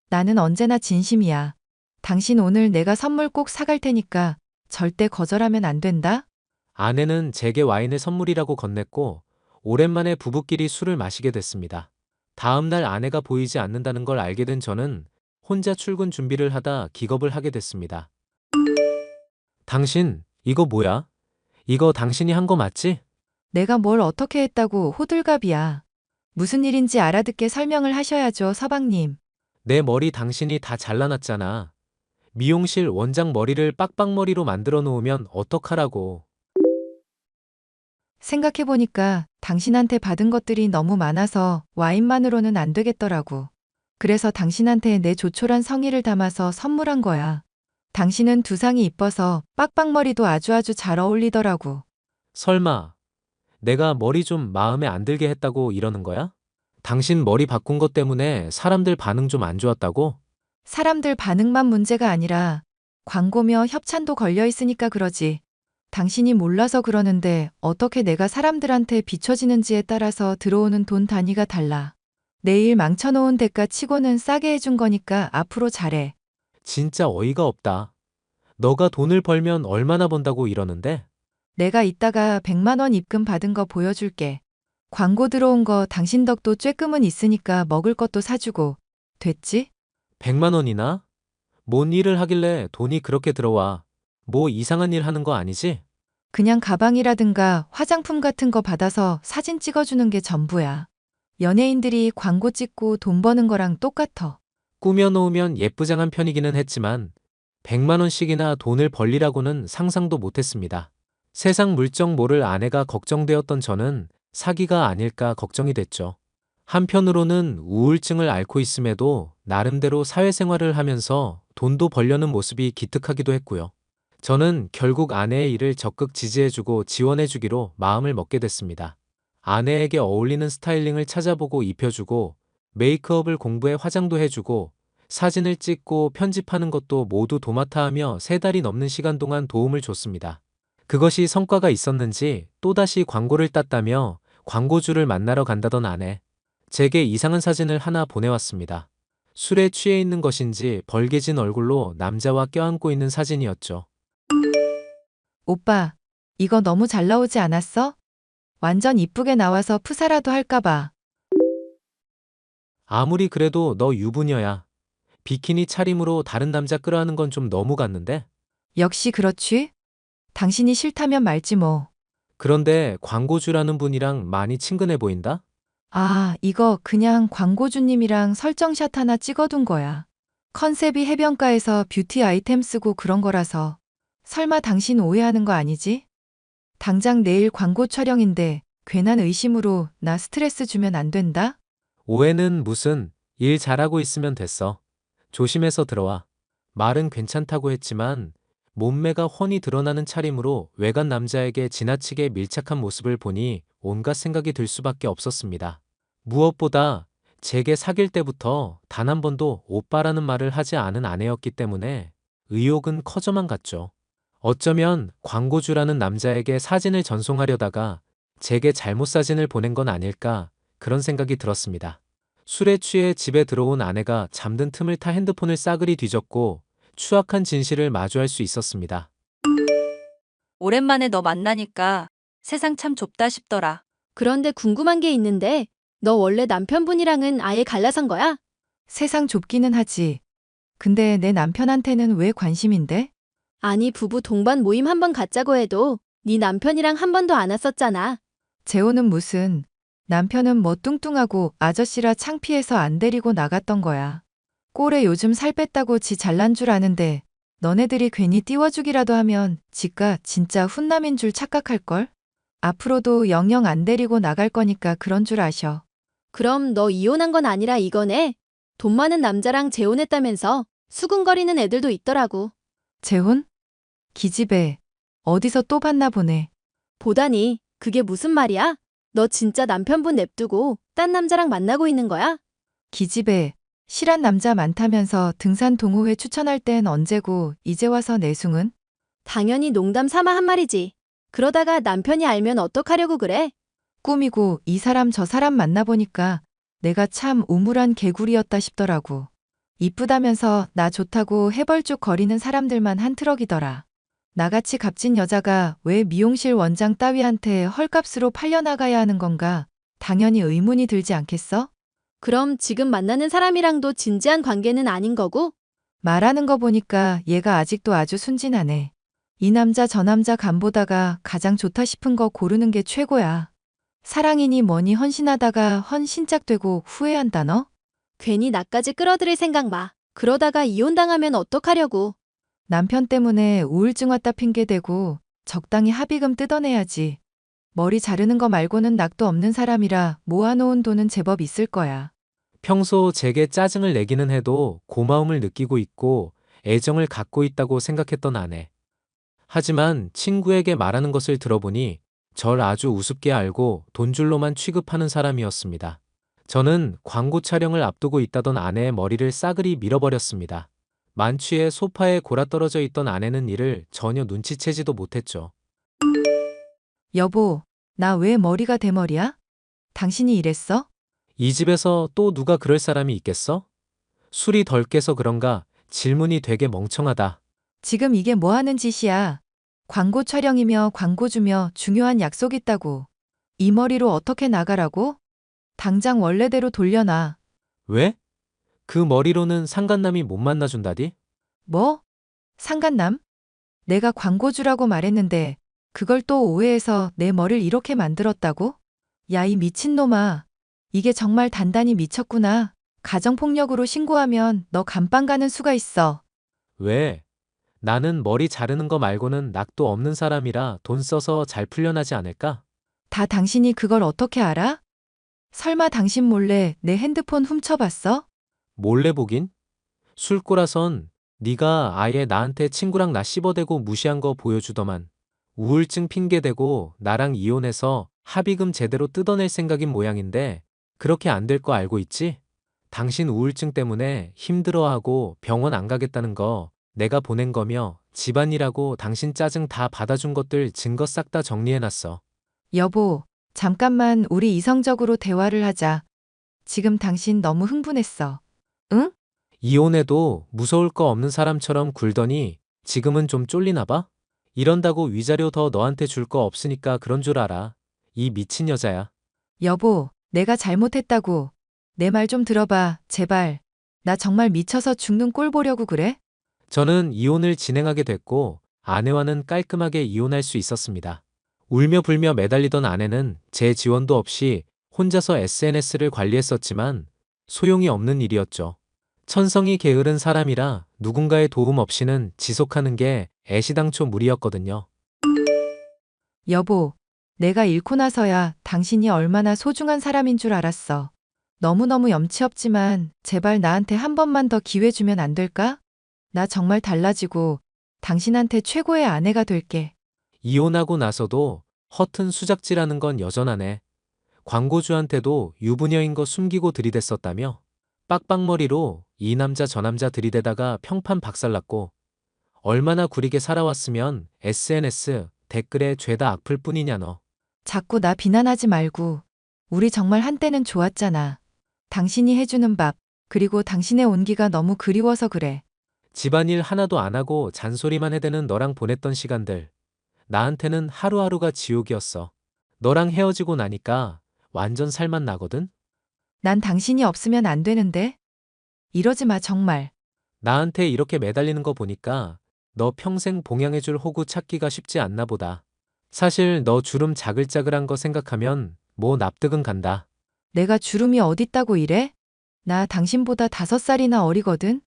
나는 언제나 진심이야. 당신 오늘 내가 선물 꼭 사갈 테니까 절대 거절하면 안 된다? 아내는 제게 와인을 선물이라고 건넸고 오랜만에 부부끼리 술을 마시게 됐습니다. 다음 날 아내가 보이지 않는다는 걸 알게 된 저는 혼자 출근 준비를 하다 기겁을 하게 됐습니다. 당신, 이거 뭐야? 이거 당신이 한 거 맞지? 내가 뭘 어떻게 했다고 호들갑이야. 무슨 일인지 알아듣게 설명을 하셔야죠, 서방님. 내 머리 당신이 다 잘라놨잖아. 미용실 원장 머리를 빡빡머리로 만들어 놓으면 어떡하라고. 생각해보니까 당신한테 받은 것들이 너무 많아서 와인만으로는 안 되겠더라고. 그래서 당신한테 내 조촐한 성의를 담아서 선물한 거야. 당신은 두상이 이뻐서 빡빡머리도 아주 잘 어울리더라고. 설마 내가 머리 좀 마음에 안 들게 했다고 이러는 거야? 당신 머리 바꾼 것 때문에 사람들 반응 좀 안 좋았다고? 사람들 반응만 문제가 아니라 광고며 협찬도 걸려 있으니까 그러지. 당신이 몰라서 그러는데 어떻게 내가 사람들한테 비춰지는지에 따라서 들어오는 돈 단위가 달라. 내일 망쳐놓은 대가 치고는 싸게 해준 거니까 앞으로 잘해. 진짜 어이가 없다. 너가 돈을 벌면 얼마나 번다고 이러는데? 내가 이따가 100만 원 입금 받은 거 보여줄게. 광고 들어온 거 당신 덕도 쬐끔은 있으니까 먹을 것도 사주고. 됐지? 100만 원이나? 뭔 일을 하길래 돈이 그렇게 들어와? 뭐 이상한 일 하는 거 아니지? 그냥 가방이라든가 화장품 같은 거 받아서 사진 찍어주는 게 전부야. 연예인들이 광고 찍고 돈 버는 거랑 똑같아. 꾸며놓으면 예쁘장한 편이기는 했지만 100만 원씩이나 돈을 벌리라고는 상상도 못했습니다. 세상 물정 모를 아내가 걱정되었던 저는 사기가 아닐까 걱정이 됐죠. 한편으로는 우울증을 앓고 있음에도 나름대로 사회생활을 하면서 돈도 벌려는 모습이 기특하기도 했고요. 저는 결국 아내의 일을 적극 지지해주고 지원해주기로 마음을 먹게 됐습니다. 아내에게 어울리는 스타일링을 찾아보고 입혀주고 메이크업을 공부해 화장도 해주고 사진을 찍고 편집하는 것도 모두 도맡아 하며 3달이 넘는 시간 동안 도움을 줬습니다. 그것이 성과가 있었는지 또다시 광고를 땄다며 광고주를 만나러 간다던 아내. 제게 이상한 사진을 하나 보내왔습니다. 술에 취해 있는 것인지 벌개진 얼굴로 남자와 껴안고 있는 사진이었죠. 오빠, 이거 너무 잘 나오지 않았어? 완전 이쁘게 나와서 푸사라도 할까봐. 아무리 그래도 너 유부녀야. 비키니 차림으로 다른 남자 끌어안는 건 좀 너무 갔는데? 역시 그렇지? 당신이 싫다면 말지 뭐. 그런데 광고주라는 분이랑 많이 친근해 보인다? 아, 이거 그냥 광고주님이랑 설정샷 하나 찍어둔 거야. 컨셉이 해변가에서 뷰티 아이템 쓰고 그런 거라서. 설마 당신 오해하는 거 아니지? 당장 내일 광고 촬영인데 괜한 의심으로 나 스트레스 주면 안 된다? 오해는 무슨, 일 잘하고 있으면 됐어. 조심해서 들어와. 말은 괜찮다고 했지만 몸매가 훤히 드러나는 차림으로 외간 남자에게 지나치게 밀착한 모습을 보니 온갖 생각이 들 수밖에 없었습니다. 무엇보다 제게 사귈 때부터 단 한 번도 오빠라는 말을 하지 않은 아내였기 때문에 의욕은 커져만 갔죠. 어쩌면 광고주라는 남자에게 사진을 전송하려다가 제게 잘못 사진을 보낸 건 아닐까 그런 생각이 들었습니다. 술에 취해 집에 들어온 아내가 잠든 틈을 타 핸드폰을 싸그리 뒤졌고 추악한 진실을 마주할 수 있었습니다. 오랜만에 너 만나니까 세상 참 좁다 싶더라. 그런데 궁금한 게 있는데, 너 원래 남편분이랑은 아예 갈라선 거야? 세상 좁기는 하지. 근데 내 남편한테는 왜 관심인데? 아니, 부부 동반 모임 한번 갖자고 해도 네 남편이랑 한 번도 안 왔었잖아. 재호는 무슨, 남편은 뭐 뚱뚱하고 아저씨라 창피해서 안 데리고 나갔던 거야. 꼴에 요즘 살 뺐다고 지 잘난 줄 아는데 너네들이 괜히 띄워주기라도 하면 지가 진짜 훈남인 줄 착각할걸? 앞으로도 영영 안 데리고 나갈 거니까 그런 줄 아셔. 그럼 너 이혼한 건 아니라 이거네? 돈 많은 남자랑 재혼했다면서 수군거리는 애들도 있더라고. 재혼? 기집애. 어디서 또 봤나 보네. 보다니, 그게 무슨 말이야? 너 진짜 남편분 냅두고 딴 남자랑 만나고 있는 거야? 기집애. 실한 남자 많다면서 등산 동호회 추천할 땐 언제고 이제 와서 내숭은? 당연히 농담 삼아 한 말이지. 그러다가 남편이 알면 어떡하려고 그래? 꿈이고 이 사람 저 사람 만나보니까 내가 참 우물한 개구리였다 싶더라고. 이쁘다면서 나 좋다고 해벌쭉 거리는 사람들만 한 트럭이더라. 나같이 값진 여자가 왜 미용실 원장 따위한테 헐값으로 팔려나가야 하는 건가? 당연히 의문이 들지 않겠어? 그럼 지금 만나는 사람이랑도 진지한 관계는 아닌 거고? 말하는 거 보니까 얘가 아직도 아주 순진하네. 이 남자 저 남자 간보다가 가장 좋다 싶은 거 고르는 게 최고야. 사랑이니 뭐니 헌신하다가 헌신짝되고 후회한다 너? 괜히 나까지 끌어들일 생각 마. 그러다가 이혼당하면 어떡하려고. 남편 때문에 우울증 왔다 핑계대고 적당히 합의금 뜯어내야지. 머리 자르는 거 말고는 낙도 없는 사람이라 모아놓은 돈은 제법 있을 거야. 평소 제게 짜증을 내기는 해도 고마움을 느끼고 있고 애정을 갖고 있다고 생각했던 아내. 하지만 친구에게 말하는 것을 들어보니 절 아주 우습게 알고 돈줄로만 취급하는 사람이었습니다. 저는 광고 촬영을 앞두고 있다던 아내의 머리를 싸그리 밀어버렸습니다. 만취해 소파에 골아떨어져 있던 아내는 이를 전혀 눈치채지도 못했죠. 여보, 나 왜 머리가 대머리야? 당신이 이랬어? 이 집에서 또 누가 그럴 사람이 있겠어? 술이 덜 깨서 그런가 질문이 되게 멍청하다. 지금 이게 뭐 하는 짓이야? 광고 촬영이며 광고주며 중요한 약속 있다고. 이 머리로 어떻게 나가라고? 당장 원래대로 돌려놔. 왜? 그 머리로는 상간남이 못 만나준다디? 뭐? 상간남? 내가 광고주라고 말했는데 그걸 또 오해해서 내 머리를 이렇게 만들었다고? 야, 이 미친놈아. 이게 정말 단단히 미쳤구나. 가정폭력으로 신고하면 너 감방 가는 수가 있어. 왜? 나는 머리 자르는 거 말고는 낙도 없는 사람이라 돈 써서 잘 풀려나지 않을까? 다 당신이 그걸 어떻게 알아? 설마 당신 몰래 내 핸드폰 훔쳐봤어? 몰래 보긴? 술꼬라선 네가 아예 나한테 친구랑 나 씹어대고 무시한 거 보여주더만. 우울증 핑계대고 나랑 이혼해서 합의금 제대로 뜯어낼 생각인 모양인데 그렇게 안 될 거 알고 있지? 당신 우울증 때문에 힘들어하고 병원 안 가겠다는 거 내가 보낸 거며 집안일하고 당신 짜증 다 받아준 것들 증거 싹 다 정리해놨어. 여보, 잠깐만 우리 이성적으로 대화를 하자. 지금 당신 너무 흥분했어. 응? 이혼해도 무서울 거 없는 사람처럼 굴더니 지금은 좀 쫄리나 봐? 이런다고 위자료 더 너한테 줄 거 없으니까 그런 줄 알아. 이 미친 여자야. 여보, 내가 잘못했다고. 내 말 좀 들어봐, 제발. 나 정말 미쳐서 죽는 꼴 보려고 그래? 저는 이혼을 진행하게 됐고 아내와는 깔끔하게 이혼할 수 있었습니다. 울며 불며 매달리던 아내는 제 지원도 없이 혼자서 SNS를 관리했었지만 소용이 없는 일이었죠. 천성이 게으른 사람이라 누군가의 도움 없이는 지속하는 게 애시당초 무리였거든요. 여보, 내가 잃고 나서야 당신이 얼마나 소중한 사람인 줄 알았어. 너무너무 염치 없지만 제발 나한테 한 번만 더 기회 주면 안 될까? 나 정말 달라지고 당신한테 최고의 아내가 될게. 이혼하고 나서도 허튼 수작질하는 건 여전하네. 광고주한테도 유부녀인 거 숨기고 들이댔었다며? 빡빡머리로 이 남자 저 남자 들이대다가 평판 박살났고 얼마나 구리게 살아왔으면 SNS 댓글에 죄다 악플 뿐이냐 너. 자꾸 나 비난하지 말고. 우리 정말 한때는 좋았잖아. 당신이 해주는 밥, 그리고 당신의 온기가 너무 그리워서 그래. 집안일 하나도 안 하고 잔소리만 해대는 너랑 보냈던 시간들. 나한테는 하루하루가 지옥이었어. 너랑 헤어지고 나니까 완전 살맛 나거든? 난 당신이 없으면 안 되는데? 이러지 마, 정말. 나한테 이렇게 매달리는 거 보니까 너 평생 봉양해줄 호구 찾기가 쉽지 않나 보다. 사실 너 주름 자글자글한 거 생각하면 뭐 납득은 간다. 내가 주름이 어딨다고 이래? 나 당신보다 5살이나 어리거든?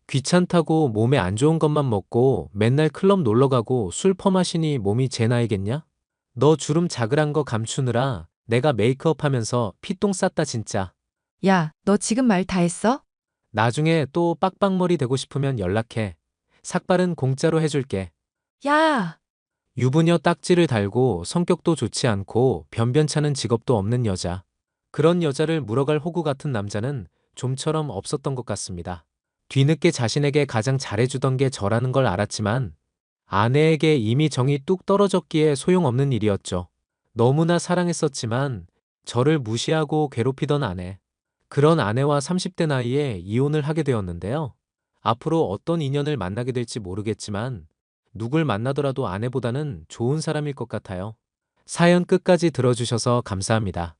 귀찮다고 몸에 안 좋은 것만 먹고 맨날 클럽 놀러 가고 술 퍼마시니 몸이 제 나이겠냐? 너 주름 자글한 거 감추느라 내가 메이크업 하면서 피똥 쌌다 진짜. 야, 너 지금 말 다 했어? 나중에 또 빡빡머리 되고 싶으면 연락해. 삭발은 공짜로 해줄게. 야! 유부녀 딱지를 달고 성격도 좋지 않고 변변찮은 직업도 없는 여자. 그런 여자를 물어갈 호구 같은 남자는 좀처럼 없었던 것 같습니다. 뒤늦게 자신에게 가장 잘해주던 게 저라는 걸 알았지만 아내에게 이미 정이 뚝 떨어졌기에 소용없는 일이었죠. 너무나 사랑했었지만 저를 무시하고 괴롭히던 아내. 그런 아내와 30대 나이에 이혼을 하게 되었는데요. 앞으로 어떤 인연을 만나게 될지 모르겠지만 누굴 만나더라도 아내보다는 좋은 사람일 것 같아요. 사연 끝까지 들어주셔서 감사합니다.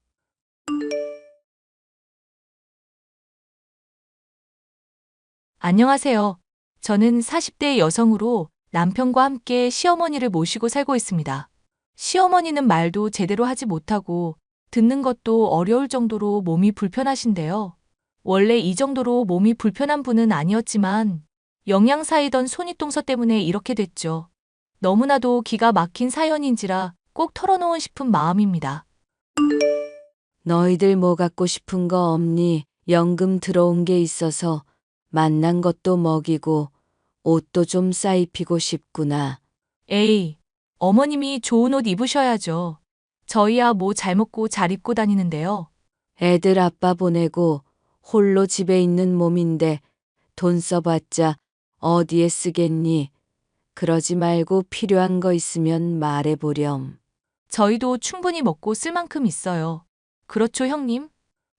안녕하세요. 저는 40대 여성으로 남편과 함께 시어머니를 모시고 살고 있습니다. 시어머니는 말도 제대로 하지 못하고 듣는 것도 어려울 정도로 몸이 불편하신데요. 원래 이 정도로 몸이 불편한 분은 아니었지만 영양 사이던 손윗동서 때문에 이렇게 됐죠. 너무나도 기가 막힌 사연인지라 꼭 털어놓고 싶은 마음입니다. 너희들 뭐 갖고 싶은 거 없니? 연금 들어온 게 있어서 만난 것도 먹이고 옷도 좀 싸입히고 싶구나. 에이, 어머님이 좋은 옷 입으셔야죠. 저희야 뭐 잘 먹고 잘 입고 다니는데요. 애들 아빠 보내고 홀로 집에 있는 몸인데 돈 써봤자 어디에 쓰겠니? 그러지 말고 필요한 거 있으면 말해보렴. 저희도 충분히 먹고 쓸 만큼 있어요. 그렇죠, 형님?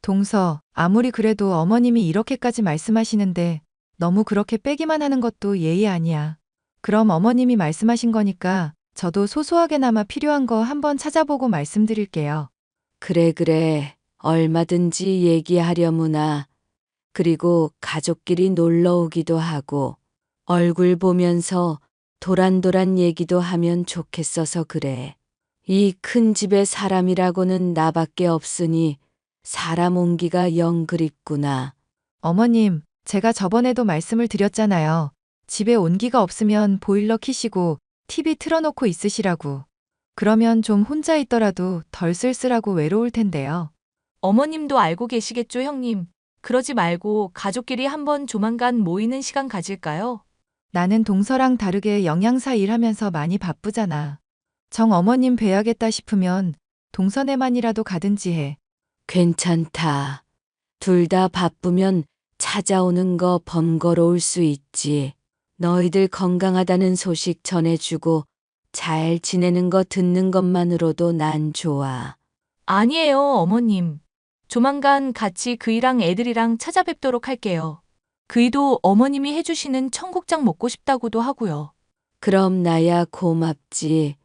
동서, 아무리 그래도 어머님이 이렇게까지 말씀하시는데 너무 그렇게 빼기만 하는 것도 예의 아니야. 그럼 어머님이 말씀하신 거니까 저도 소소하게나마 필요한 거 한번 찾아보고 말씀드릴게요. 그래. 얼마든지 얘기하려무나. 그리고 가족끼리 놀러 오기도 하고 얼굴 보면서 도란도란 얘기도 하면 좋겠어서 그래. 이 큰 집에 사람이라고는 나밖에 없으니 사람 온기가 영 그립구나. 어머님, 제가 저번에도 말씀을 드렸잖아요. 집에 온기가 없으면 보일러 켜시고 TV 틀어놓고 있으시라고. 그러면 좀 혼자 있더라도 덜 쓸쓸하고 외로울 텐데요. 어머님도 알고 계시겠죠, 형님? 그러지 말고 가족끼리 한번 조만간 모이는 시간 가질까요? 나는 동서랑 다르게 영양사 일하면서 많이 바쁘잖아. 정 어머님 뵈야겠다 싶으면 동서네만이라도 가든지 해. 괜찮다. 둘 다 바쁘면 찾아오는 거 번거로울 수 있지. 너희들 건강하다는 소식 전해주고 잘 지내는 거 듣는 것만으로도 난 좋아. 아니에요, 어머님. 조만간 같이 그이랑 애들이랑 찾아뵙도록 할게요. 그이도 어머님이 해주시는 청국장 먹고 싶다고도 하고요. 그럼 나야 고맙지.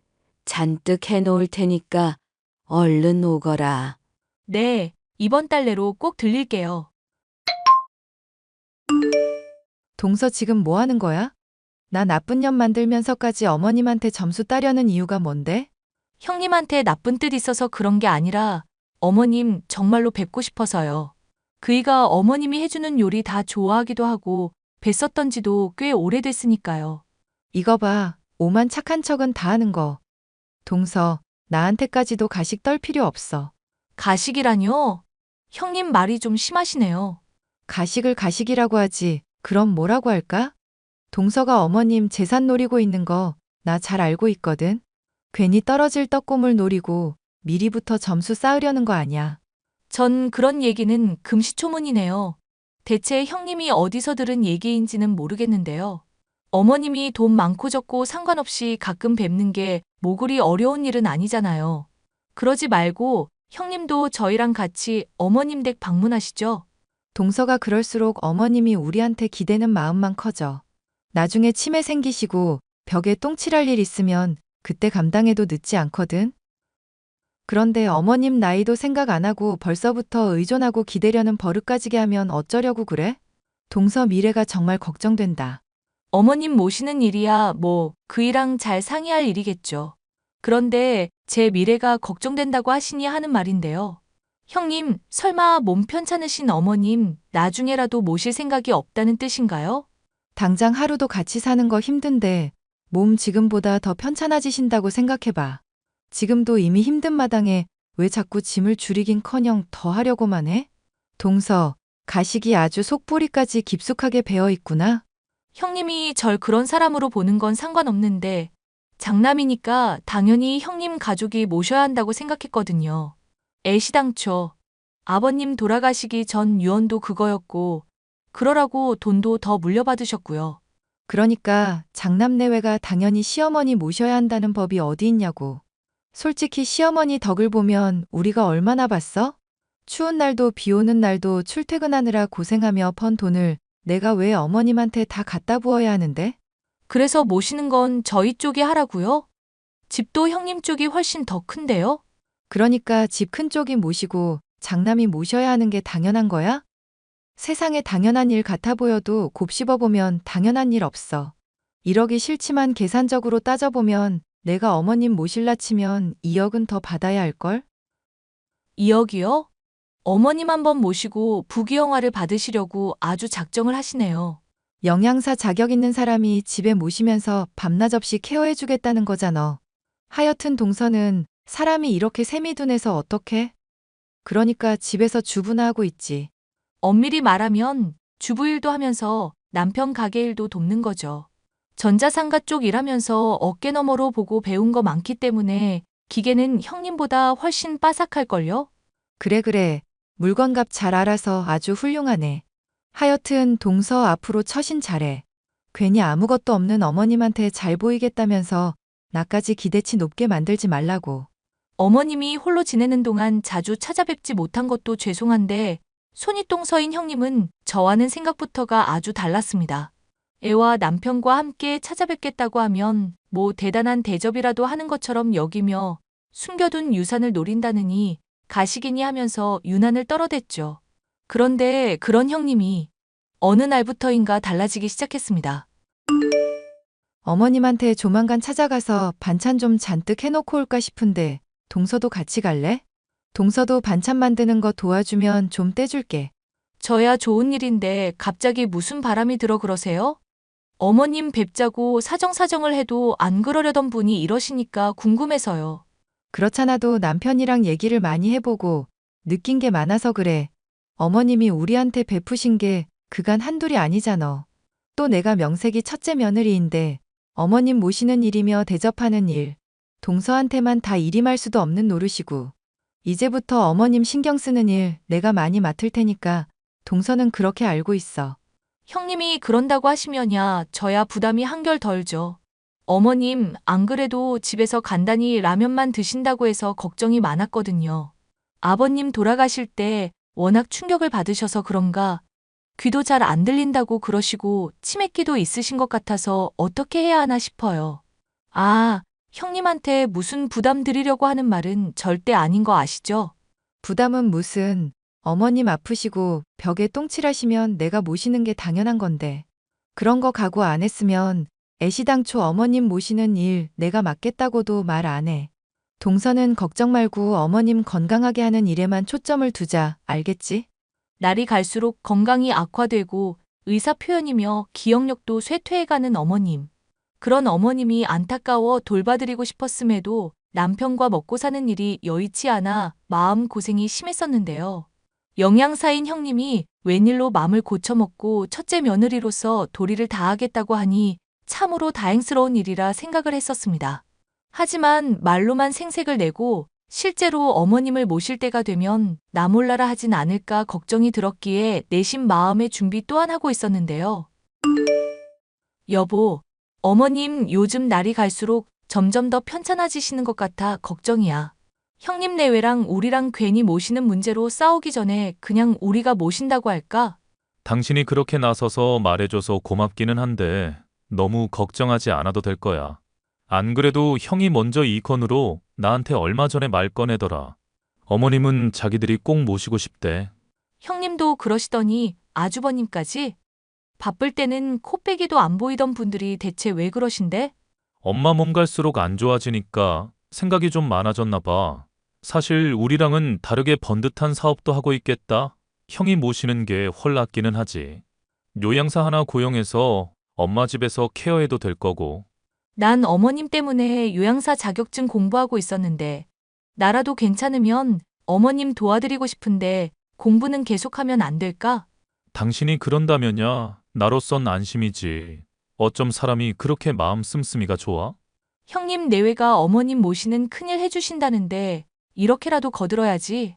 잔뜩 해놓을 테니까 얼른 오거라. 네, 이번 달 내로 꼭 들릴게요. 동서 지금 뭐 하는 거야? 나 나쁜 년 만들면서까지 어머님한테 점수 따려는 이유가 뭔데? 형님한테 나쁜 뜻 있어서 그런 게 아니라 어머님 정말로 뵙고 싶어서요. 그이가 어머님이 해주는 요리 다 좋아하기도 하고 뵀었던 지도 꽤 오래됐으니까요. 이거 봐. 오만 착한 척은 다 하는 거. 동서, 나한테까지도 가식 떨 필요 없어. 가식이라뇨? 형님 말이 좀 심하시네요. 가식을 가식이라고 하지. 그럼 뭐라고 할까? 동서가 어머님 재산 노리고 있는 거 나 잘 알고 있거든. 괜히 떨어질 떡고물 노리고 미리부터 점수 쌓으려는 거 아니야. 전 그런 얘기는 금시초문이네요. 대체 형님이 어디서 들은 얘기인지는 모르겠는데요. 어머님이 돈 많고 적고 상관없이 가끔 뵙는 게 뭐 그리 어려운 일은 아니잖아요. 그러지 말고 형님도 저희랑 같이 어머님 댁 방문하시죠. 동서가 그럴수록 어머님이 우리한테 기대는 마음만 커져. 나중에 치매 생기시고 벽에 똥칠할 일 있으면 그때 감당해도 늦지 않거든. 그런데 어머님 나이도 생각 안 하고 벌써부터 의존하고 기대려는 버릇 가지게 하면 어쩌려고 그래? 동서 미래가 정말 걱정된다. 어머님 모시는 일이야 뭐 그이랑 잘 상의할 일이겠죠. 그런데 제 미래가 걱정된다고 하시니 하는 말인데요. 형님, 설마 몸 편찮으신 어머님 나중에라도 모실 생각이 없다는 뜻인가요? 당장 하루도 같이 사는 거 힘든데 몸 지금보다 더 편찮아지신다고 생각해봐. 지금도 이미 힘든 마당에 왜 자꾸 짐을 줄이긴커녕 더 하려고만 해? 동서, 가식이 아주 속뿌리까지 깊숙하게 배어 있구나. 형님이 절 그런 사람으로 보는 건 상관없는데 장남이니까 당연히 형님 가족이 모셔야 한다고 생각했거든요. 애시당초 아버님 돌아가시기 전 유언도 그거였고 그러라고 돈도 더 물려받으셨고요. 그러니까 장남내외가 당연히 시어머니 모셔야 한다는 법이 어디 있냐고. 솔직히 시어머니 덕을 보면 우리가 얼마나 봤어? 추운 날도 비 오는 날도 출퇴근하느라 고생하며 번 돈을 내가 왜 어머님한테 다 갖다 부어야 하는데? 그래서 모시는 건 저희 쪽이 하라고요? 집도 형님 쪽이 훨씬 더 큰데요? 그러니까 집 큰 쪽이 모시고 장남이 모셔야 하는 게 당연한 거야? 세상에 당연한 일 같아 보여도 곱씹어보면 당연한 일 없어. 이러기 싫지만 계산적으로 따져보면 내가 어머님 모실라 치면 2억은 더 받아야 할걸? 2억이요? 어머님 한번 모시고 부귀영화를 받으시려고 아주 작정을 하시네요. 영양사 자격 있는 사람이 집에 모시면서 밤낮 없이 케어해주겠다는 거잖아. 하여튼 동서는 사람이 이렇게 셈이 둔해서 어떡해? 그러니까 집에서 주부나 하고 있지. 엄밀히 말하면 주부일도 하면서 남편 가게일도 돕는 거죠. 전자상가 쪽 일하면서 어깨너머로 보고 배운 거 많기 때문에 기계는 형님보다 훨씬 빠삭할걸요? 그래. 물건값 잘 알아서 아주 훌륭하네. 하여튼 동서 앞으로 처신 잘해. 괜히 아무것도 없는 어머님한테 잘 보이겠다면서 나까지 기대치 높게 만들지 말라고. 어머님이 홀로 지내는 동안 자주 찾아뵙지 못한 것도 죄송한데 손윗동서인 형님은 저와는 생각부터가 아주 달랐습니다. 애와 남편과 함께 찾아뵙겠다고 하면 뭐 대단한 대접이라도 하는 것처럼 여기며 숨겨둔 유산을 노린다느니 가식이니 하면서 유난을 떨어댔죠. 그런데 그런 형님이 어느 날부터인가 달라지기 시작했습니다. 어머님한테 조만간 찾아가서 반찬 좀 잔뜩 해놓고 올까 싶은데 동서도 같이 갈래? 동서도 반찬 만드는 거 도와주면 좀 떼줄게. 저야 좋은 일인데 갑자기 무슨 바람이 들어 그러세요? 어머님 뵙자고 사정사정을 해도 안 그러려던 분이 이러시니까 궁금해서요. 그렇잖아도 남편이랑 얘기를 많이 해보고 느낀 게 많아서 그래. 어머님이 우리한테 베푸신 게 그간 한둘이 아니잖아. 또 내가 명색이 첫째 며느리인데 어머님 모시는 일이며 대접하는 일, 동서한테만 다 일임할 수도 없는 노릇이고 이제부터 어머님 신경 쓰는 일 내가 많이 맡을 테니까 동서는 그렇게 알고 있어. 형님이 그런다고 하시면야 저야 부담이 한결 덜죠. 어머님 안 그래도 집에서 간단히 라면만 드신다고 해서 걱정이 많았거든요. 아버님 돌아가실 때 워낙 충격을 받으셔서 그런가 귀도 잘 안 들린다고 그러시고 치매기도 있으신 것 같아서 어떻게 해야 하나 싶어요. 아, 형님한테 무슨 부담 드리려고 하는 말은 절대 아닌 거 아시죠? 부담은 무슨, 어머님 아프시고 벽에 똥칠하시면 내가 모시는 게 당연한 건데. 그런 거 각오 안 했으면 애시당초 어머님 모시는 일 내가 맡겠다고도 말 안 해. 동서는 걱정 말고 어머님 건강하게 하는 일에만 초점을 두자, 알겠지? 날이 갈수록 건강이 악화되고 의사 표현이며 기억력도 쇠퇴해가는 어머님. 그런 어머님이 안타까워 돌봐드리고 싶었음에도 남편과 먹고 사는 일이 여의치 않아 마음 고생이 심했었는데요. 영양사인 형님이 웬일로 맘을 고쳐먹고 첫째 며느리로서 도리를 다하겠다고 하니 참으로 다행스러운 일이라 생각을 했었습니다. 하지만 말로만 생색을 내고 실제로 어머님을 모실 때가 되면 나 몰라라 하진 않을까 걱정이 들었기에 내심 마음의 준비 또한 하고 있었는데요. 여보, 어머님 요즘 날이 갈수록 점점 더 편찮아지시는 것 같아 걱정이야. 형님 내외랑 우리랑 괜히 모시는 문제로 싸우기 전에 그냥 우리가 모신다고 할까? 당신이 그렇게 나서서 말해줘서 고맙기는 한데 너무 걱정하지 않아도 될 거야. 안 그래도 형이 먼저 이 건으로 나한테 얼마 전에 말 꺼내더라. 어머님은 자기들이 꼭 모시고 싶대. 형님도 그러시더니 아주버님까지? 바쁠 때는 코빼기도 안 보이던 분들이 대체 왜 그러신데? 엄마 몸 갈수록 안 좋아지니까 생각이 좀 많아졌나 봐. 사실 우리랑은 다르게 번듯한 사업도 하고 있겠다. 형이 모시는 게 훨 낫기는 하지. 요양사 하나 고용해서 엄마 집에서 케어해도 될 거고. 난 어머님 때문에 요양사 자격증 공부하고 있었는데 나라도 괜찮으면 어머님 도와드리고 싶은데 공부는 계속하면 안 될까? 당신이 그런다면야 나로선 안심이지. 어쩜 사람이 그렇게 마음 씀씀이가 좋아? 형님 내외가 어머님 모시는 큰일 해주신다는데 이렇게라도 거들어야지.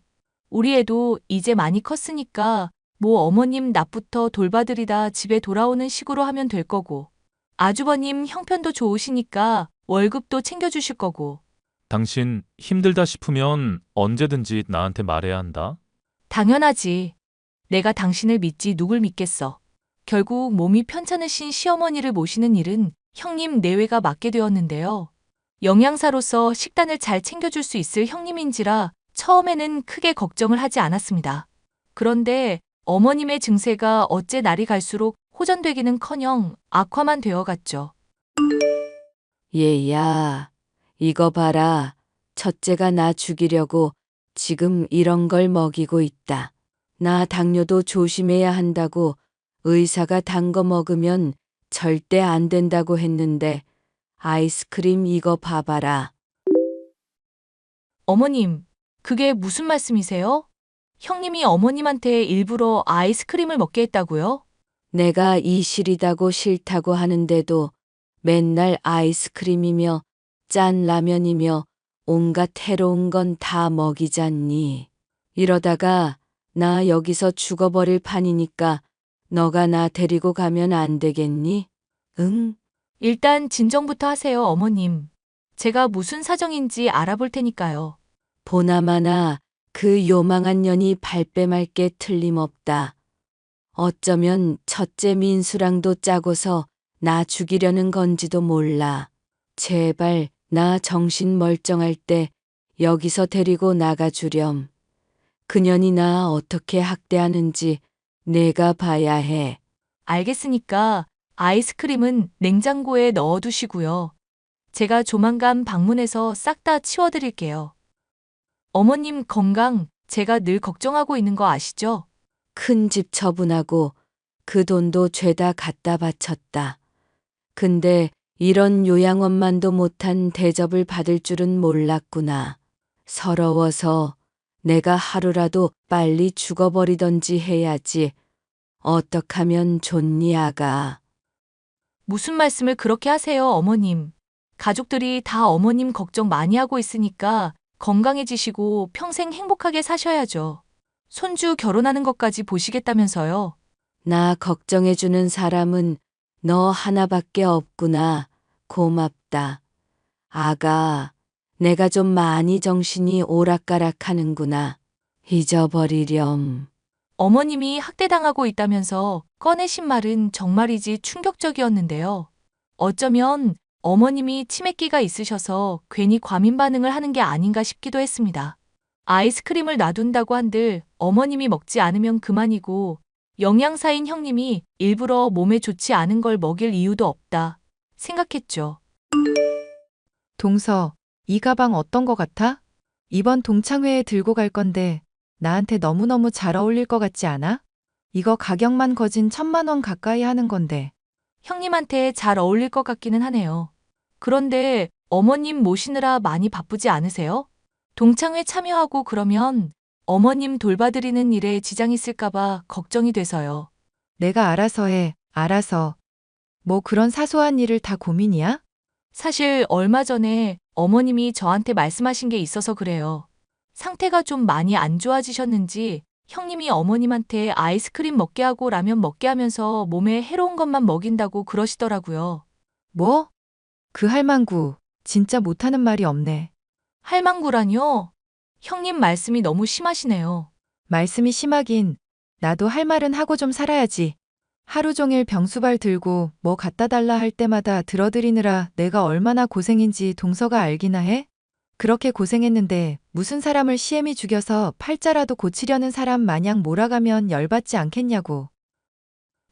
우리 애도 이제 많이 컸으니까 뭐 어머님 낮부터 돌봐드리다 집에 돌아오는 식으로 하면 될 거고. 아주버님 형편도 좋으시니까 월급도 챙겨주실 거고. 당신 힘들다 싶으면 언제든지 나한테 말해야 한다. 당연하지. 내가 당신을 믿지 누굴 믿겠어. 결국 몸이 편찮으신 시어머니를 모시는 일은 형님 내외가 맡게 되었는데요. 영양사로서 식단을 잘 챙겨줄 수 있을 형님인지라 처음에는 크게 걱정을 하지 않았습니다. 그런데 어머님의 증세가 어째 날이 갈수록 호전되기는커녕 악화만 되어갔죠. 얘야, 이거 봐라. 첫째가 나 죽이려고 지금 이런 걸 먹이고 있다. 나 당뇨도 조심해야 한다고 의사가 단 거 먹으면 절대 안 된다고 했는데 아이스크림 이거 봐봐라. 어머님, 그게 무슨 말씀이세요? 형님이 어머님한테 일부러 아이스크림을 먹게 했다고요? 내가 이 시리다고 싫다고 하는데도 맨날 아이스크림이며 짠 라면이며 온갖 해로운 건 다 먹이잖니. 이러다가 나 여기서 죽어버릴 판이니까 너가 나 데리고 가면 안 되겠니? 응? 일단 진정부터 하세요, 어머님. 제가 무슨 사정인지 알아볼 테니까요. 보나마나 그 요망한 년이 발뺌할 게 틀림없다. 어쩌면 첫째 민수랑도 짜고서 나 죽이려는 건지도 몰라. 제발 나 정신 멀쩡할 때 여기서 데리고 나가주렴. 그년이 나 어떻게 학대하는지 내가 봐야 해. 알겠으니까 아이스크림은 냉장고에 넣어두시고요. 제가 조만간 방문해서 싹 다 치워드릴게요. 어머님 건강 제가 늘 걱정하고 있는 거 아시죠? 큰 집 처분하고 그 돈도 죄다 갖다 바쳤다. 근데 이런 요양원만도 못한 대접을 받을 줄은 몰랐구나. 서러워서 내가 하루라도 빨리 죽어버리던지 해야지. 어떡하면 좋니, 아가. 무슨 말씀을 그렇게 하세요, 어머님. 가족들이 다 어머님 걱정 많이 하고 있으니까 건강해지시고 평생 행복하게 사셔야죠. 손주 결혼하는 것까지 보시겠다면서요. 나 걱정해주는 사람은 너 하나밖에 없구나. 고맙다. 아가, 내가 좀 많이 정신이 오락가락하는구나. 잊어버리렴. 어머님이 학대당하고 있다면서 꺼내신 말은 정말이지 충격적이었는데요. 어쩌면 어머님이 치매기가 있으셔서 괜히 과민 반응을 하는 게 아닌가 싶기도 했습니다. 아이스크림을 놔둔다고 한들 어머님이 먹지 않으면 그만이고 영양사인 형님이 일부러 몸에 좋지 않은 걸 먹일 이유도 없다 생각했죠. 동서, 이 가방 어떤 거 같아? 이번 동창회에 들고 갈 건데 나한테 너무너무 잘 어울릴 것 같지 않아? 이거 가격만 거진 1,000만 원 가까이 하는 건데. 형님한테 잘 어울릴 것 같기는 하네요. 그런데 어머님 모시느라 많이 바쁘지 않으세요? 동창회 참여하고 그러면 어머님 돌봐드리는 일에 지장 있을까봐 걱정이 돼서요. 내가 알아서 해, 알아서. 뭐 그런 사소한 일을 다 고민이야? 사실 얼마 전에 어머님이 저한테 말씀하신 게 있어서 그래요. 상태가 좀 많이 안 좋아지셨는지 형님이 어머님한테 아이스크림 먹게 하고 라면 먹게 하면서 몸에 해로운 것만 먹인다고 그러시더라고요. 뭐? 그 할망구, 진짜 못하는 말이 없네. 할망구라뇨? 형님 말씀이 너무 심하시네요. 말씀이 심하긴. 나도 할 말은 하고 좀 살아야지. 하루 종일 병수발 들고 뭐 갖다 달라 할 때마다 들어드리느라 내가 얼마나 고생인지 동서가 알기나 해? 그렇게 고생했는데 무슨 사람을 시엠이 죽여서 팔자라도 고치려는 사람 마냥 몰아가면 열받지 않겠냐고.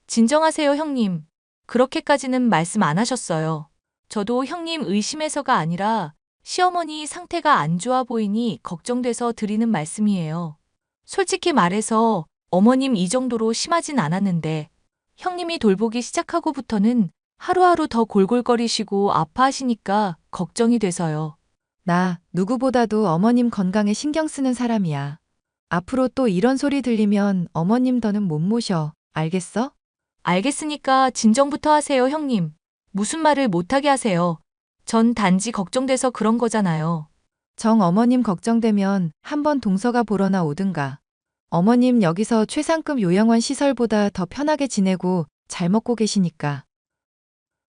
진정하세요, 형님. 그렇게까지는 말씀 안 하셨어요. 저도 형님 의심해서가 아니라 시어머니 상태가 안 좋아 보이니 걱정돼서 드리는 말씀이에요. 솔직히 말해서 어머님 이 정도로 심하진 않았는데 형님이 돌보기 시작하고부터는 하루하루 더 골골거리시고 아파하시니까 걱정이 돼서요. 나 누구보다도 어머님 건강에 신경 쓰는 사람이야. 앞으로 또 이런 소리 들리면 어머님 더는 못 모셔. 알겠어? 알겠으니까 진정부터 하세요, 형님. 무슨 말을 못하게 하세요. 전 단지 걱정돼서 그런 거잖아요. 정 어머님 걱정되면 한번 동서가 보러나 오든가. 어머님 여기서 최상급 요양원 시설보다 더 편하게 지내고 잘 먹고 계시니까.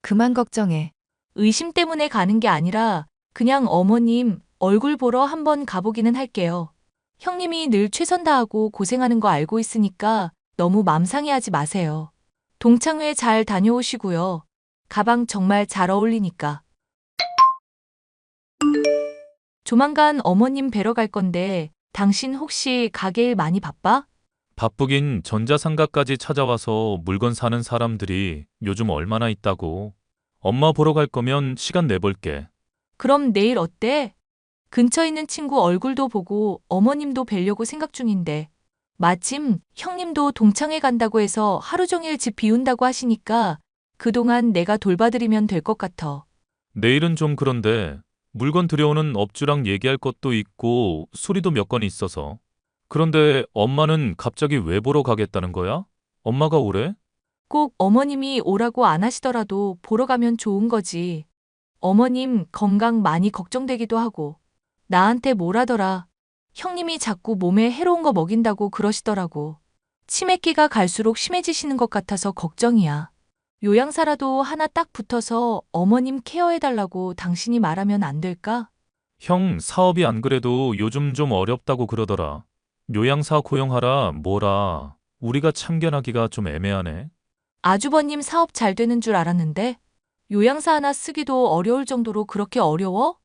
그만 걱정해. 의심 때문에 가는 게 아니라 그냥 어머님 얼굴 보러 한번 가보기는 할게요. 형님이 늘 최선 다하고 고생하는 거 알고 있으니까 너무 맘 상해하지 마세요. 동창회 잘 다녀오시고요. 가방 정말 잘 어울리니까. 조만간 어머님 뵈러 갈 건데 당신 혹시 가게 일 많이 바빠? 바쁘긴 전자상가까지 찾아와서 물건 사는 사람들이 요즘 얼마나 있다고. 엄마 보러 갈 거면 시간 내볼게. 그럼 내일 어때? 근처에 있는 친구 얼굴도 보고 어머님도 뵈려고 생각 중인데 마침 형님도 동창회 간다고 해서 하루 종일 집 비운다고 하시니까 그동안 내가 돌봐드리면 될 것 같아. 내일은 좀 그런데 물건 들여오는 업주랑 얘기할 것도 있고 수리도 몇 건 있어서. 그런데 엄마는 갑자기 왜 보러 가겠다는 거야? 엄마가 오래? 꼭 어머님이 오라고 안 하시더라도 보러 가면 좋은 거지. 어머님 건강 많이 걱정되기도 하고. 나한테 뭐라더라. 형님이 자꾸 몸에 해로운 거 먹인다고 그러시더라고. 치매기가 갈수록 심해지시는 것 같아서 걱정이야. 요양사라도 하나 딱 붙어서 어머님 케어해달라고 당신이 말하면 안 될까? 형, 사업이 안 그래도 요즘 좀 어렵다고 그러더라. 요양사 고용하라, 뭐라. 우리가 참견하기가 좀 애매하네. 아주버님 사업 잘 되는 줄 알았는데 요양사 하나 쓰기도 어려울 정도로 그렇게 어려워?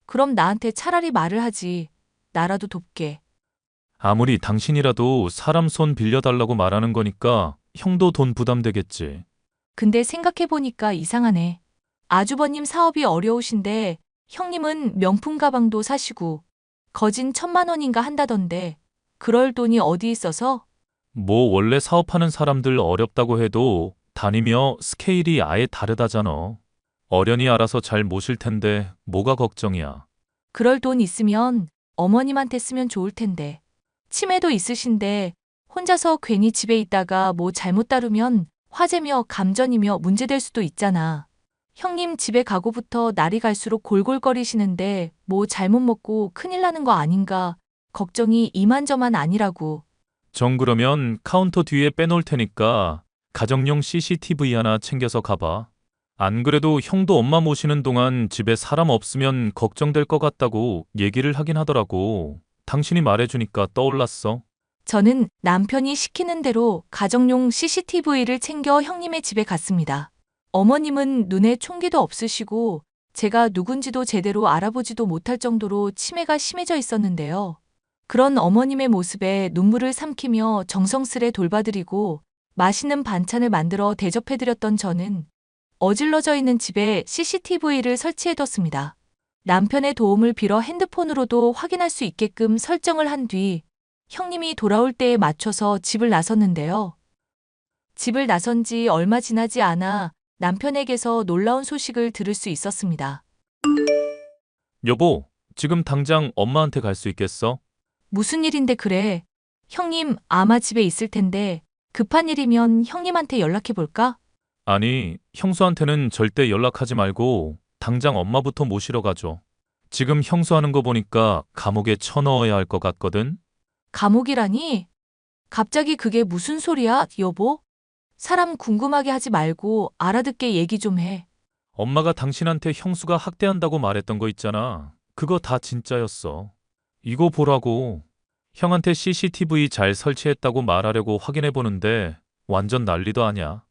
그럼 나한테 차라리 말을 하지. 나라도 돕게. 아무리 당신이라도 사람 손 빌려달라고 말하는 거니까 형도 돈 부담되겠지. 근데 생각해보니까 이상하네. 아주버님 사업이 어려우신데 형님은 명품 가방도 사시고 거진 1,000만 원인가 한다던데 그럴 돈이 어디 있어서? 뭐 원래 사업하는 사람들 어렵다고 해도 다니며 스케일이 아예 다르다잖아. 어련히 알아서 잘 모실 텐데 뭐가 걱정이야. 그럴 돈 있으면 어머님한테 쓰면 좋을 텐데. 치매도 있으신데 혼자서 괜히 집에 있다가 뭐 잘못 다루면 화제며 감전이며 문제될 수도 있잖아. 형님 집에 가고부터 날이 갈수록 골골거리시는데 뭐 잘못 먹고 큰일 나는 거 아닌가 걱정이 이만저만 아니라고. 정 그러면 카운터 뒤에 빼놓을 테니까 가정용 CCTV 하나 챙겨서 가봐. 안 그래도 형도 엄마 모시는 동안 집에 사람 없으면 걱정될 것 같다고 얘기를 하긴 하더라고. 당신이 말해주니까 떠올랐어. 저는 남편이 시키는 대로 가정용 CCTV를 챙겨 형님의 집에 갔습니다. 어머님은 눈에 총기도 없으시고 제가 누군지도 제대로 알아보지도 못할 정도로 치매가 심해져 있었는데요. 그런 어머님의 모습에 눈물을 삼키며 정성스레 돌봐드리고 맛있는 반찬을 만들어 대접해드렸던 저는 어질러져 있는 집에 CCTV를 설치해뒀습니다. 남편의 도움을 빌어 핸드폰으로도 확인할 수 있게끔 설정을 한 뒤 형님이 돌아올 때에 맞춰서 집을 나섰는데요. 집을 나선 지 얼마 지나지 않아 남편에게서 놀라운 소식을 들을 수 있었습니다. 여보, 지금 당장 엄마한테 갈 수 있겠어? 무슨 일인데 그래? 형님 아마 집에 있을 텐데 급한 일이면 형님한테 연락해볼까? 아니, 형수한테는 절대 연락하지 말고 당장 엄마부터 모시러 가줘. 지금 형수 하는 거 보니까 감옥에 쳐넣어야 할 것 같거든? 감옥이라니? 갑자기 그게 무슨 소리야, 여보? 사람 궁금하게 하지 말고 알아듣게 얘기 좀 해. 엄마가 당신한테 형수가 학대한다고 말했던 거 있잖아. 그거 다 진짜였어. 이거 보라고. 형한테 CCTV 잘 설치했다고 말하려고 확인해보는데 완전 난리도 아냐.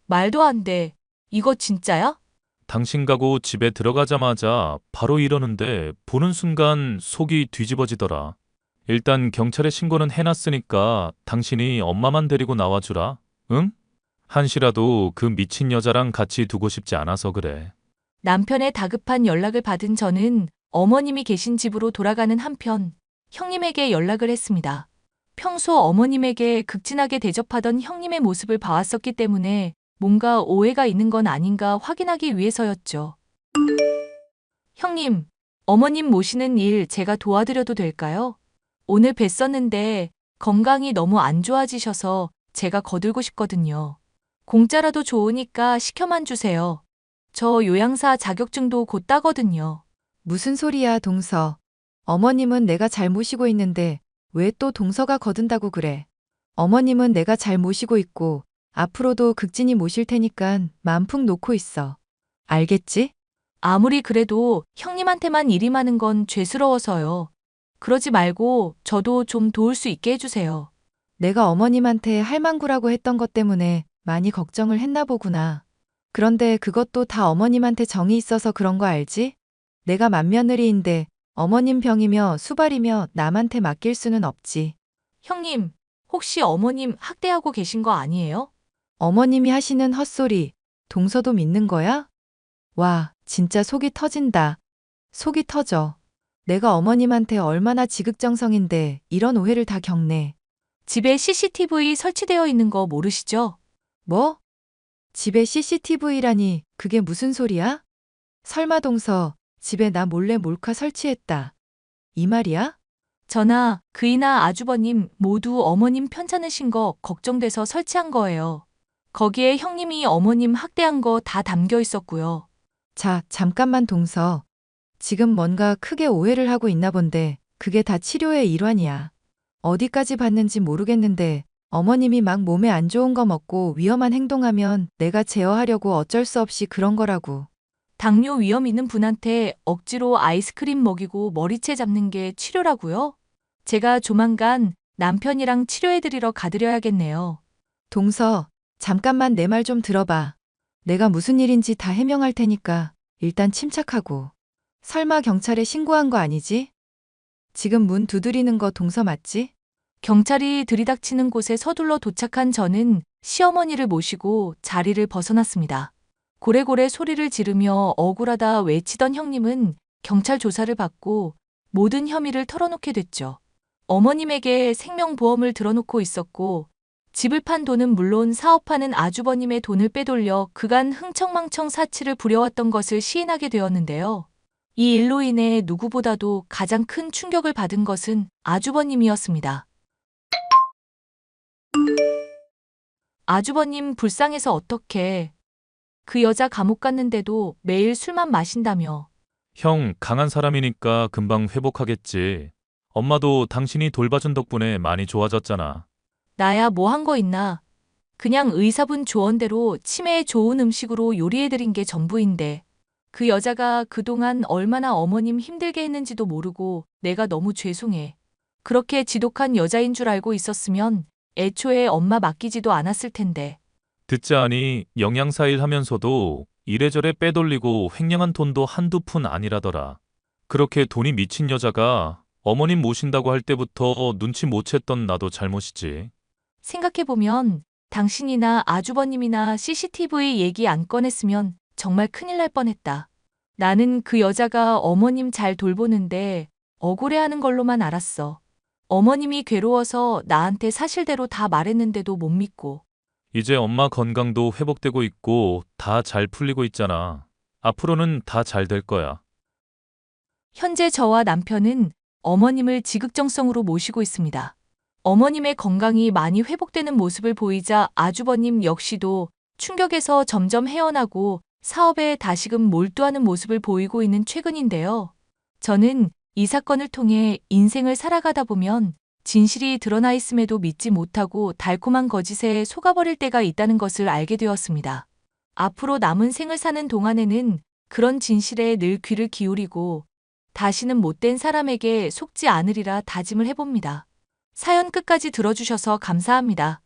말도 안 돼. 이거 진짜야? 당신 가고 집에 들어가자마자 바로 이러는데 보는 순간 속이 뒤집어지더라. 일단 경찰에 신고는 해놨으니까 당신이 엄마만 데리고 나와주라. 응? 한시라도 그 미친 여자랑 같이 두고 싶지 않아서 그래. 남편의 다급한 연락을 받은 저는 어머님이 계신 집으로 돌아가는 한편 형님에게 연락을 했습니다. 평소 어머님에게 극진하게 대접하던 형님의 모습을 봐왔었기 때문에 뭔가 오해가 있는 건 아닌가 확인하기 위해서였죠. 형님, 어머님 모시는 일 제가 도와드려도 될까요? 오늘 뵀었는데 건강이 너무 안 좋아지셔서 제가 거들고 싶거든요. 공짜라도 좋으니까 시켜만 주세요. 저 요양사 자격증도 곧 따거든요. 무슨 소리야, 동서. 어머님은 내가 잘 모시고 있는데 왜 또 동서가 거든다고 그래. 어머님은 내가 잘 모시고 있고 앞으로도 극진히 모실 테니깐 마음 푹 놓고 있어. 알겠지? 아무리 그래도 형님한테만 일이 많은 건 죄스러워서요. 그러지 말고 저도 좀 도울 수 있게 해주세요. 내가 어머님한테 할망구라고 했던 것 때문에 많이 걱정을 했나 보구나. 그런데 그것도 다 어머님한테 정이 있어서 그런 거 알지? 내가 맏며느리인데 어머님 병이며 수발이며 남한테 맡길 수는 없지. 형님, 혹시 어머님 학대하고 계신 거 아니에요? 어머님이 하시는 헛소리, 동서도 믿는 거야? 와, 진짜 속이 터진다. 속이 터져. 내가 어머님한테 얼마나 지극정성인데 이런 오해를 다 겪네. 집에 CCTV 설치되어 있는 거 모르시죠? 뭐? 집에 CCTV라니 그게 무슨 소리야? 설마 동서 집에 나 몰래 몰카 설치했다. 이 말이야? 저나 그이나 아주버님 모두 어머님 편찮으신 거 걱정돼서 설치한 거예요. 거기에 형님이 어머님 학대한 거 다 담겨 있었고요. 자, 잠깐만 동서. 지금 뭔가 크게 오해를 하고 있나 본데 그게 다 치료의 일환이야. 어디까지 봤는지 모르겠는데 어머님이 막 몸에 안 좋은 거 먹고 위험한 행동하면 내가 제어하려고 어쩔 수 없이 그런 거라고. 당뇨 위험 있는 분한테 억지로 아이스크림 먹이고 머리채 잡는 게 치료라고요? 제가 조만간 남편이랑 치료해드리러 가드려야겠네요. 동서, 잠깐만 내 말 좀 들어봐. 내가 무슨 일인지 다 해명할 테니까 일단 침착하고. 설마 경찰에 신고한 거 아니지? 지금 문 두드리는 거 동서 맞지? 경찰이 들이닥치는 곳에 서둘러 도착한 저는 시어머니를 모시고 자리를 벗어났습니다. 고래고래 소리를 지르며 억울하다 외치던 형님은 경찰 조사를 받고 모든 혐의를 털어놓게 됐죠. 어머님에게 생명보험을 들어놓고 있었고 집을 판 돈은 물론 사업하는 아주버님의 돈을 빼돌려 그간 흥청망청 사치를 부려왔던 것을 시인하게 되었는데요. 이 일로 인해 누구보다도 가장 큰 충격을 받은 것은 아주버님이었습니다. 아주버님 불쌍해서 어떡해. 그 여자 감옥 갔는데도 매일 술만 마신다며. 형, 강한 사람이니까 금방 회복하겠지. 엄마도 당신이 돌봐준 덕분에 많이 좋아졌잖아. 나야 뭐 한 거 있나. 그냥 의사분 조언대로 치매에 좋은 음식으로 요리해드린 게 전부인데. 그 여자가 그동안 얼마나 어머님 힘들게 했는지도 모르고 내가 너무 죄송해. 그렇게 지독한 여자인 줄 알고 있었으면 애초에 엄마 맡기지도 않았을 텐데. 듣자하니 영양사 일 하면서도 이래저래 빼돌리고 횡령한 돈도 한두 푼 아니라더라. 그렇게 돈이 미친 여자가 어머님 모신다고 할 때부터 눈치 못 챘던 나도 잘못이지. 생각해보면 당신이나 아주버님이나 CCTV 얘기 안 꺼냈으면 정말 큰일 날 뻔했다. 나는 그 여자가 어머님 잘 돌보는데 억울해하는 걸로만 알았어. 어머님이 괴로워서 나한테 사실대로 다 말했는데도 못 믿고. 이제 엄마 건강도 회복되고 있고 다 잘 풀리고 있잖아. 앞으로는 다 잘 될 거야. 현재 저와 남편은 어머님을 지극정성으로 모시고 있습니다. 어머님의 건강이 많이 회복되는 모습을 보이자 아주버님 역시도 충격에서 점점 헤어나고 사업에 다시금 몰두하는 모습을 보이고 있는 최근인데요. 저는 이 사건을 통해 인생을 살아가다 보면 진실이 드러나 있음에도 믿지 못하고 달콤한 거짓에 속아버릴 때가 있다는 것을 알게 되었습니다. 앞으로 남은 생을 사는 동안에는 그런 진실에 늘 귀를 기울이고 다시는 못된 사람에게 속지 않으리라 다짐을 해봅니다. 사연 끝까지 들어주셔서 감사합니다.